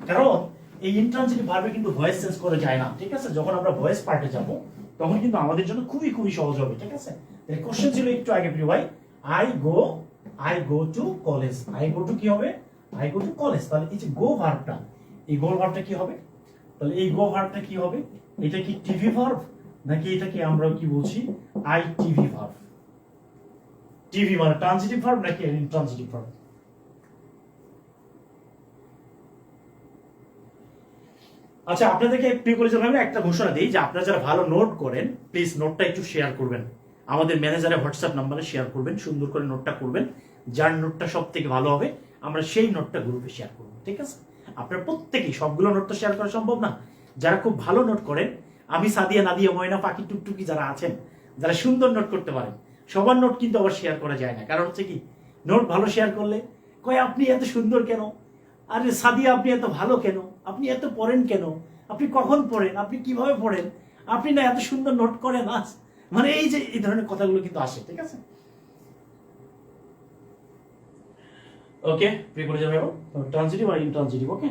কারণ এই ইনট্রানজিটিভ ভার্বে কিন্তু ভয়েস চেঞ্জ করা যায় না। ঠিক আছে? যখন আমরা ভয়েস পার্টে যাব তখন কিন্তু আমাদের জন্য খুবই খুবই সহজ হবে। ঠিক আছে? তাহলে কোশ্চেন ছিল একটু আগে প্রিয় ভাই, I go to college. I go to কি হবে? I go to college. তাহলে এই যে গো ভার্বটা, এই গো ভার্বটা কি হবে? তাহলে এই গো ভার্বটা কি হবে? এটা কি টিভি ভার্ব নাকি এটাকে আমরা কি বলছি? I TV verb. টিভি মানে ট্রানজিটিভ ভার্ব নাকি ইনট্রানজিটিভ ভার্ব? আচ্ছা, আপনাদেরকে প্রিয় কলেজের ভাবে একটা ঘোষণা দিই যে আপনারা যারা ভালো নোট করেন প্লিজ নোটটা একটু শেয়ার করবেন, আমাদের ম্যানেজারের হোয়াটসঅ্যাপ নাম্বারে শেয়ার করবেন, সুন্দর করে নোটটা করবেন। যার নোটটা সব থেকে ভালো হবে আমরা সেই নোটটা গ্রুপে শেয়ার করব। ঠিক আছে? আপনারা প্রত্যেকেই, সবগুলো নোট তো শেয়ার করা সম্ভব না, যারা খুব ভালো নোট করেন, আমি সাদিয়া, নাদিয়া, ময়না, পাখি, টুকটুকি যারা আছেন, যারা সুন্দর নোট করতে পারেন, সবার নোট কিন্তু আবার শেয়ার করা যায় না। কারণ হচ্ছে কি, নোট ভালো শেয়ার করলে কয় আপনি এত সুন্দর কেন, আরে সাদিয়া আপনি এত ভালো কেন, আপনি এত পড়েন কেন, আপনি কখন পড়েন, আপনি কিভাবে পড়েন, আপনি না এত সুন্দর নোট করেন আজ, মানে এই যে এই ধরনের কথাগুলো কিন্তু আসে। ঠিক আছে? ওকে প্রিয় করে যাবে ট্রানজিটিভ আর ইনট্রানজিটিভ। ওকে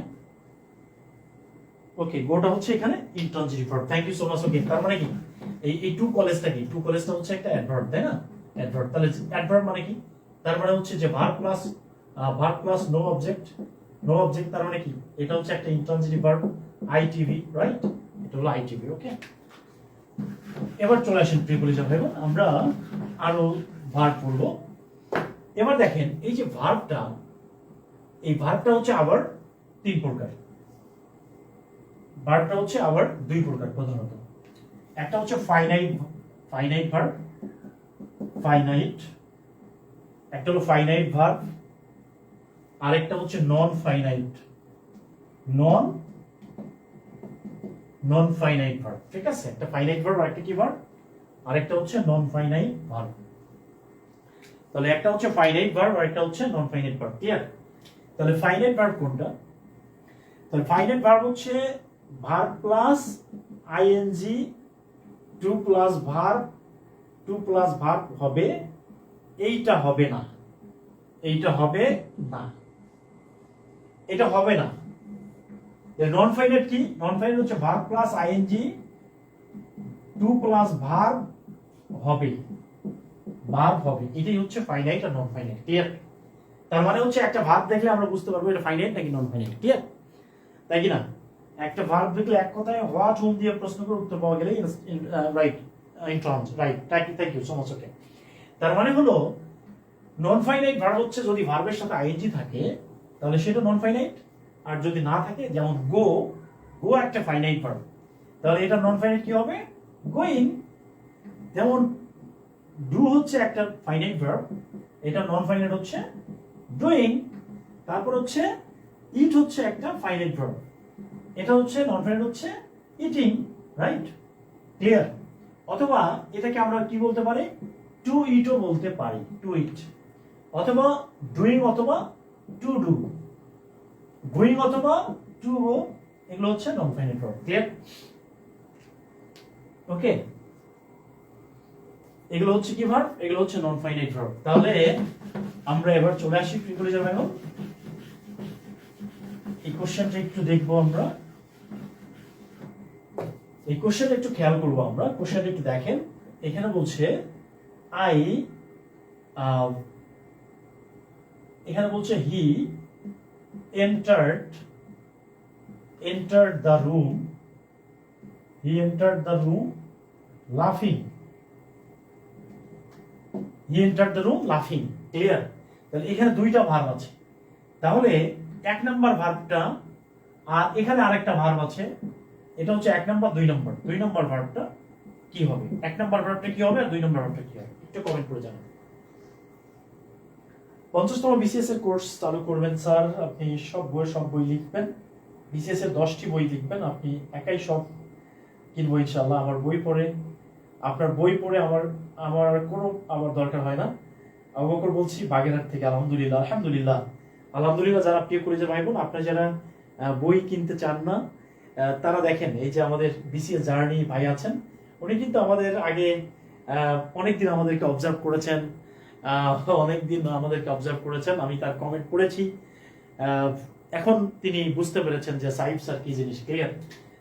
ওকে, গোটা হচ্ছে এখানে intransitive verb. Thank you so much. Okay, তার মানে কি এই টু কলেজটা কি? টু কলেজটা হচ্ছে একটা অ্যাডভার্ব, তাই না? অ্যাডভার্ব। তাহলে অ্যাডভার্ব মানে কি? তার মানে হচ্ছে যে verb plus no object, no object, তার মানে কি এটা হচ্ছে একটা ইনট্রানজিটিভ ভার্ব, আইটিভি, রাইট? এটা হলো আইটিভি। ওকে, এবার চলে আসেন প্রিয় কলিজার ভাই বোন, আমরা আরো ভার্ব পড়বো। এবার দেখেন এই যে ভার্বটা, এই ভার্বটা হচ্ছে আবার তিন প্রকার। ভার্বটা হচ্ছে আবার দুই প্রকার প্রধানত। একটা হচ্ছে ফাইনাইট ভার্ব, ফাইনাইট, একটা হলো ফাইনাইট ভার্ব, আরেকটা হচ্ছে নন ফাইনাইট ভার্ব। ঠিক আছে? একটা ফাইনাইট ভার্ব, আরেকটা কি ভার্ব, আরেকটা হচ্ছে নন ফাইনাইট ভার্ব। তাহলে একটা হচ্ছে ফাইনাইট ভার্ব আর একটা হচ্ছে নন ফাইনাইট ভার্ব। ক্লিয়ার? তাহলে ফাইনাইট ভার্ব কোনটা? তাহলে ফাইনাইট ভার্ব হচ্ছে verb plus ING, to plus verb হবে, এইটা হবে না, এইটা হবে না, এটা হবে না। নন ফাইনাইট কি? নন ফাইনাইট হচ্ছে verb plus ING, to plus verb হবে, এটাই হচ্ছে ফাইনাইট আর নন ফাইনাইট। ক্লিয়ার? তার মানে হচ্ছে একটা ভার্ব দেখলে আমরা বুঝতে পারবো এটা ফাইনাইট নাকি নন ফাইনাইট। ক্লিয়ার? তাই কি না? একটা ভার্ব দেখলে এক কথায় হোয়াট হুম দিয়ে প্রশ্ন করে উত্তর পাওয়া গেলে right, right, thank you so much. Okay, তার মানে হলো নন ফাইনাইট ভার্ব হচ্ছে যদি ভার্বের সাথে আইএনজি থাকে তাহলে সেটা নন ফাইনাইট, আর যদি না থাকে, যেমন গো একটা ফাইনাইট ভার্ব, তাহলে এটা নন ফাইনাইট কি হবে? গোয়িং। যেমন ডু হচ্ছে একটা ফাইনাইট ভার্ব, এটা নন ফাইনাইট হচ্ছে ডুইং। তারপর হচ্ছে ইট হচ্ছে একটা ফাইনাইট ভার্ব, এটা হচ্ছে নন ফাইনাইট হচ্ছে ইটিং, রাইট? ক্লিয়ার? অথবা এটাকে আমরা কি বলতে পারি? টু ইটও বলতে পারি, টু ইট, অথবা ডুইং অথবা টু ডু, গোয়িং অথবা টু গো, এগুলো হচ্ছে নন ফাইনাইট ভার্ব। ক্লিয়ার? ওকে, এগুলো হচ্ছে কি ভার্ব? এগুলো হচ্ছে নন ফাইনাইট ভার্ব। তাহলে আমরা এবার চলে আসি কি করে যাবে এখন এই কোশ্চেনটা একটু দেখবো আমরা, এই কোশ্চেনটা একটু খেয়াল করবো আমরা। কোশ্চেনটা একটু দেখেন, এখানে বলছে এখানে বলছে হি entered the room, laughing, clear? তাহলে এখানে দুইটা ভার্ব আছে, তাহলে এক নাম্বার ভার্বটা আর এখানে আরেকটা ভার্ব আছে, এটা হচ্ছে এক নাম্বার, দুই নাম্বার ভার্বটা কি হবে? এক নাম্বার ভার্বটা কি হবে আর দুই নাম্বার ভার্বটা কি হবে? একটু কমেন্ট করে জানান। 50তম বিসিএস এর কোর্স চালু করবেন স্যার, আপনি সব বই লিখবেন, বিসিএস এর 10টি বই লিখবেন, আপনি একাই সব কিনবো ইনশাআল্লাহ। আমার বই পড়ে, আপনার বই পড়ে আমার কোনো দরকার হয় না। আবু বকর বলছি বাগেরহাট থেকে, আলহামদুলিল্লাহ। আলহামদুলিল্লাহ, যারা প্রিয় কলেজের ভাই বোন, আপনারা যারা বই কিনতে চান না, তারা দেখেন এই যে আমাদের বিসিএস জার্নি ভাই আছেন, উনি কিন্তু আমাদের আগে অনেকদিন আমাদেরকে অবজার্ভ করেছেন, আমি তার কমেন্ট পড়েছি। এখন তিনি বুঝতে পেরেছেন যে সাইফ স্যার কি জিনিস, ক্লিয়ার?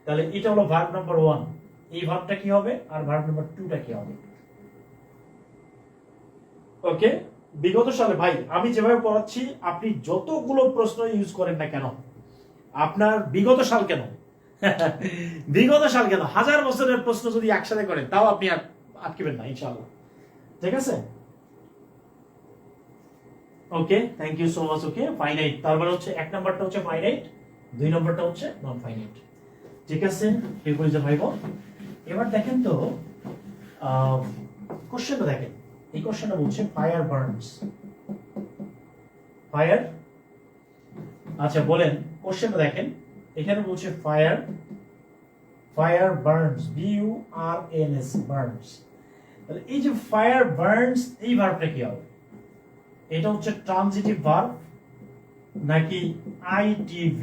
তাহলে এটা হলো ভার্ব নাম্বার 1, এই ভার্বটা কি হবে আর ভার্ব নাম্বার 2টা কি হবে? ওকে, বিগত সালে ভাই আমি যেভাবে পড়াচ্ছি, আপনি যতগুলো প্রশ্ন ইউজ করেন না কেন, আপনার বিগত সাল কেন বিগত সাল কেন, 1000 বছরের প্রশ্ন যদি একসাথে করেন তাও আপনি আর আটকেবেন না ইনশাআল্লাহ, ঠিক আছে? Okay, thank you so much. Okay, finite তার মানে হচ্ছে 1 নাম্বারটা হচ্ছে ফাইনাইট, 2 নাম্বারটা হচ্ছে নন ফাইনাইট, ঠিক আছে? এই কইছে ভাই বোন, এবার দেখেন তো কোশ্চেনটা দেখেন। এই কোশ্চেনটা বলছে ফায়ার বার্নস, ফায়ার, আচ্ছা বলেন কোশ্চেনটা দেখেন, এখানে বলছে ফায়ার বার্নস, BURNS, বার্নস। তাহলে এই যে ফায়ার বার্নস, এই ভার্বটা কি হবে? এটা হচ্ছে ট্রানজিটিভ ভার্ব নাকি ITV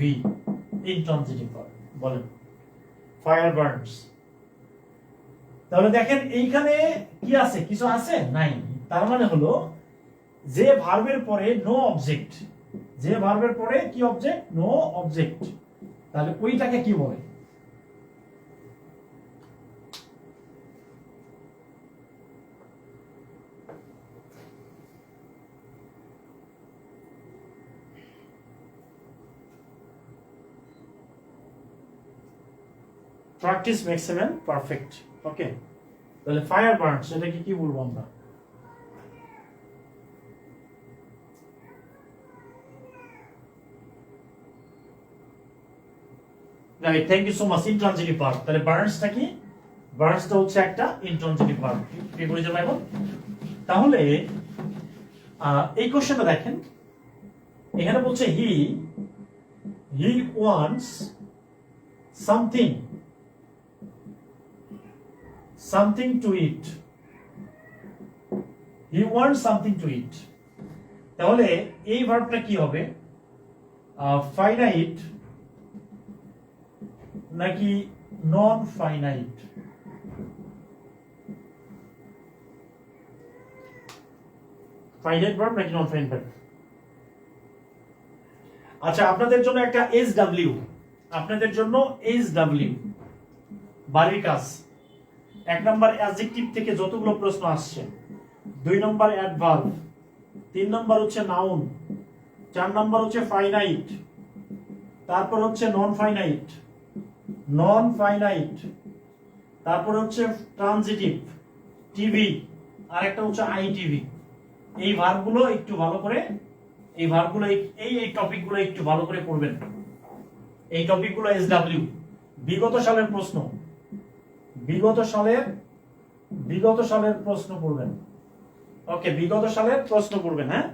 ইনট্রানজিটিভ ভার্ব? বলেন, ফায়ার বার্নস। তাহলে দেখেন এইখানে কি আছে, কিছু আছে নাই, তার মানে হলো যে ভার্বের পরে নো অবজেক্ট, যে ভার্বের পরে কি অবজেক্ট? নো অবজেক্ট, তাহলে ওইটাকে কি বলে? Practice makes a man perfect. Okay, তাহলে ফায়ার বার্নস এটাকে কি বলবো আমরা? Right, thank you so much. Intransitive verb, তাহলে বার্নসটা কি? বার্নসটা হচ্ছে একটা ইনট্রানজিটিভ ভার্ব, কি বলেছে ভাই বোন? তাহলে এই কোশ্চেনটা দেখেন, এখানে বলছে he wants something to eat, he wants something to eat। তাহলে এই ভার্বটা কি হবে? ফাইনাইট নাকি নন ফাইনাইট? ফাইনাইট ভার্ব নাকি নন ফাইনাইট ভার্ব? আচ্ছা, আপনাদের জন্য একটা SW, আপনাদের জন্য SW বাড়ির কাজ। 1 নাম্বার অ্যাডজেক্টিভ থেকে যতগুলো প্রশ্ন আসছে, 2 নাম্বার অ্যাডভার্ব, 3 নাম্বার হচ্ছে নাউন, 4 নাম্বার হচ্ছে ফাইনাইট, তারপর হচ্ছে নন ফাইনাইট, তারপর হচ্ছে ট্রানজিটিভ, টিভি, আর একটা হচ্ছে ITV। এই ভার্বগুলো একটু ভালো করে, এই ভার্বগুলো, এই টপিকগুলো একটু ভালো করে পড়বেন। এই টপিকগুলো SW, বিগত সালের প্রশ্ন, বিগত সালের প্রশ্ন পড়বেন। ওকে, বিগত সালের প্রশ্ন পড়বেন। হ্যাঁ,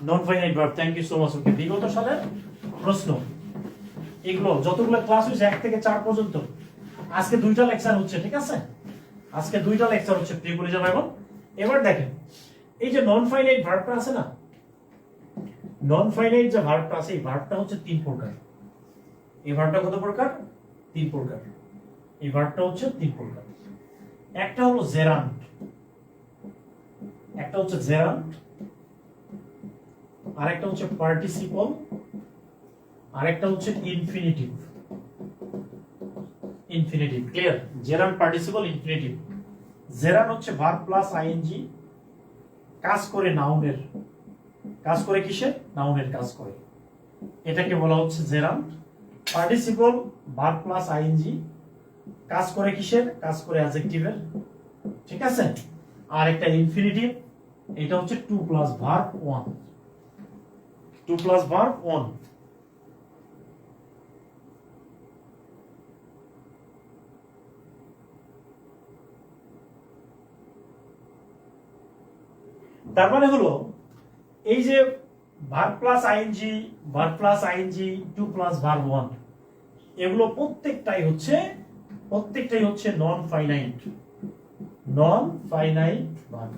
non finite verb, thank you so much. Okay, বিগত সালের প্রশ্ন, এগুলো যতগুলো ক্লাস হয়েছে 1 থেকে 4 পর্যন্ত, আজকে 2টা লেকচার হচ্ছে, ঠিক আছে? আজকে 2টা লেকচার হচ্ছে প্রিয় কলেজের ভাই বোন। এবার দেখেন এই যে নন ফাইনাইট ভার্বটা আছে না, নন ফাইনাইট যে ভার্বটা আছে, এই ভার্বটা হচ্ছে 3 প্রকার। এই ভার্বটা কত প্রকার? 3 প্রকার। এই ভার্বটা হচ্ছে 3 প্রকার। একটা হলো জেরান্ট, আরেকটা হচ্ছে পার্টিসিপল, আরেকটা হচ্ছে infinitive. Clear? Gerund, participle, infinitive. Gerund হচ্ছে ভার্ব প্লাস আইএনজি, কাজ করে নাউনের, কাজ করে কিসের? নাউনের কাজ করে, এটাকে বলা হচ্ছে gerund. Participle verb plus ING, কাজ করে কিসের? কাজ করে অ্যাডজেক্টিভের, ঠিক আছে? আর একটা ইনফিনিটিভ, এটা হচ্ছে 2 প্লাস ভার্ব 1, 2 প্লাস ভার্ব 1। তার মানে হলো এই যে verb plus ING, 2 plus verb 1, এগুলো প্রত্যেকটাই হচ্ছে নন ফাইনাইট ভার্ব।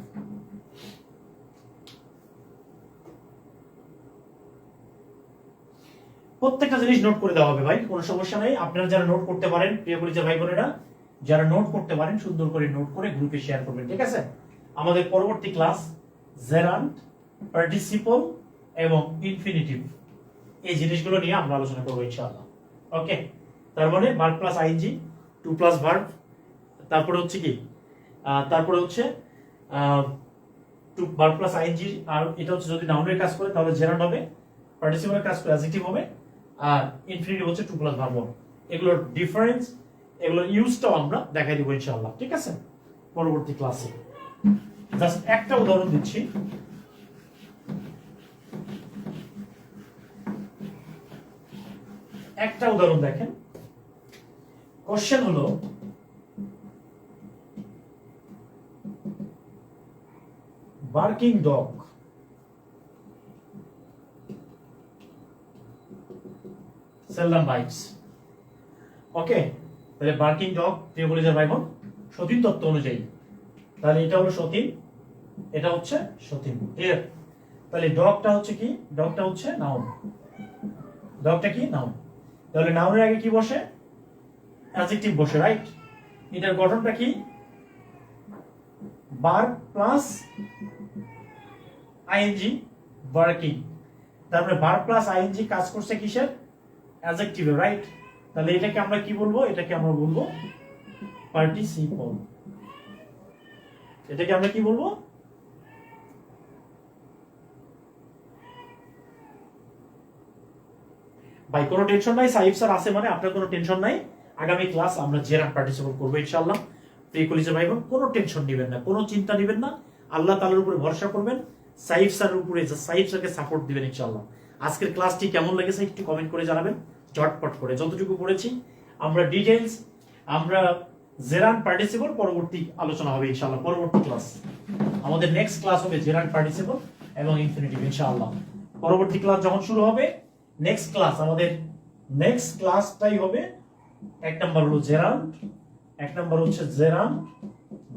প্রত্যেকটা জিনিস নোট করে দেওয়া হবে ভাই, কোনো সমস্যা নেই। আপনারা যারা নোট করতে পারেন, প্রিয় পরিচয় ভাই বোনেরা, যারা নোট করতে পারেন সুন্দর করে নোট করে গ্রুপে শেয়ার করবেন, ঠিক আছে? আমাদের পরবর্তী ক্লাস জেরান্ড, পার্টিসিপল এবং ইনফিনিটিভ, এই জিনিসগুলো নিয়ে আমরা আলোচনা করবো ইনশাআল্লাহ। ওকে, তার মানে verb plus ING, to plus verb, তারপরে হচ্ছে কি, তারপরে হচ্ছে টু ভার্ব প্লাস আইএনজি, আর এটা হচ্ছে যদি নাউনের কাজ করে তাহলে জেরান্ড হবে, পার্টিসিপলের কাজ করে অ্যাডজেক্টিভ হবে, আর ইনফিনিটিভ হচ্ছে টু প্লাস ভার্ব হবে। এগুলোর ডিফারেন্স, এগুলোর ইউজটাও আমরা দেখাই দিব ইনশাআল্লাহ, ঠিক আছে? পরবর্তী ক্লাসে জাস্ট একটা উদাহরণ দিচ্ছি। একটা উদাহরণ দেখেন, কোশ্চেন হলো বার্কিং ডগ সেলডম বাইটস। ওকে, তাহলে বার্কিং ডগ, প্রিয় কলেজের ভাই বোন, সতীন তত্ত্ব অনুযায়ী তাহলে এটা হলো সতীন, এটা হচ্ছে সতীন, ক্লিয়ার? তাহলে ডগটা হচ্ছে কি, ডগটা হচ্ছে নাউন, ডগটা কি নাউন, তাহলে নাউনের আগে কি বসে, অ্যাডজেক্টিভ বসে, রাইট? এটার গঠনটা কি, ভার্ব প্লাস আইএনজি, বার্কিং, তারপরে ভার্ব প্লাস আইএনজি কাজ করছে কিসের, অ্যাডজেক্টিভে, রাইট? তাহলে এটাকে আমরা কি বলবো, এটাকে আমরা বলবো পার্টিসিপল। এটাকে আমরা কি বলবো, ভাই কোনো টেনশন নাই, সাইফ স্যার আছে মানে আপনার কোনো টেনশন নাই। আগামী ক্লাস আমরা জেরান্ড পার্টিসিপল করবো ইনশাআল্লাহ। প্রিয় কলিজা ভাই বোন, কোনো টেনশন নেবেন না, কোনো চিন্তা নেবেন না, আল্লাহ তাআলার উপরে ভরসা করবেন, সাইফ স্যারের উপরে, সাইফ স্যারকে সাপোর্ট দিবেন ইনশাআল্লাহ। আজকের ক্লাসটি কেমন লেগেছে একটু কমেন্ট করে জানাবেন, ঝটপট করে যতটুকু পড়েছি আমরা ডিটেইলস, আমরা জেরান্ড পার্টিসিপল পরবর্তী আলোচনা হবে ইনশাআল্লাহ। পরবর্তী ক্লাস আমাদের নেক্সট ক্লাস হবে জেরান্ড পার্টিসিপল এবং ইনফিনিটিভ ইনশাআল্লাহ। পরবর্তী ক্লাস যখন শুরু হবে, নেক্সট ক্লাস আমাদের নেক্সট ক্লাসটাই হবে, এক নাম্বার হলো জেরান্ড, এক নাম্বার হচ্ছে জেরান্ড,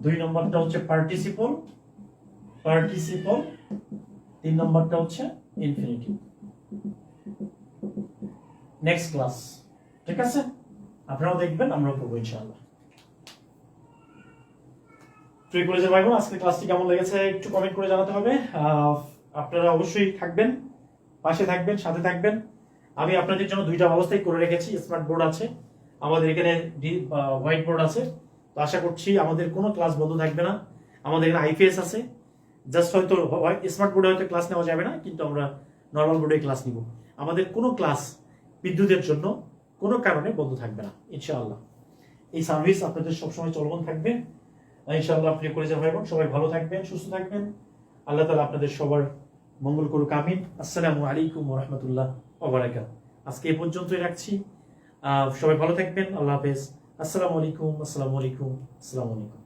দুই নম্বরটা হচ্ছে পার্টিসিপল, পার্টিসিপল, তিন নম্বরটা হচ্ছে ইনফিনিটিভ। নেক্সট ক্লাস, ঠিক আছে? আপনারাও দেখবেন, আমরাও করবো ইনশাআল্লাহ। প্রিয় কলেজের ভাই বোন, আজকের ক্লাসটি কেমন লেগেছে একটু কমেন্ট করে জানাতে হবে। আপনারা অবশ্যই থাকবেন, পাশে থাকবেন, সাথে থাকবেন। আমি আপনাদের জন্য দুইটা ব্যবস্থাই করে রেখেছি, স্মার্ট বোর্ড আছে, আমাদের এখানে হোয়াইট বোর্ড আছে। তো আশা করছি আমাদের কোনো ক্লাস বন্ধ থাকবে না। আমাদের এখানে আইপিএস আছে, জাস্ট হয়তো স্মার্ট বোর্ডে হয়তো ক্লাস নেওয়া যাবে না, কিন্তু আমরা নর্মাল বোর্ডে ক্লাস নিব। আমাদের কোনো ক্লাস বিদ্যুতের জন্য কোনো কারণে বন্ধ থাকবে না ইনশাআল্লাহ। এই সার্ভিস আপনাদের সবসময় চলমান থাকবে ইনশাআল্লাহ। প্রিয় কলেজের ভাই বোন, সবাই ভালো থাকবেন, সুস্থ থাকবেন, আল্লাহ তাআলা আপনাদের সবার মঙ্গল করুক, আমিন। আসসালামু আলাইকুম ওয়া রাহমাতুল্লাহ ওয়া বারাকাতুহু। আজকে এই পর্যন্তই রাখছি, সবাই ভালো থাকবেন, আল্লাহ হাফেজ, আসসালামু আলাইকুম, আসসালামু আলাইকুম, আসসালামু আলাইকুম।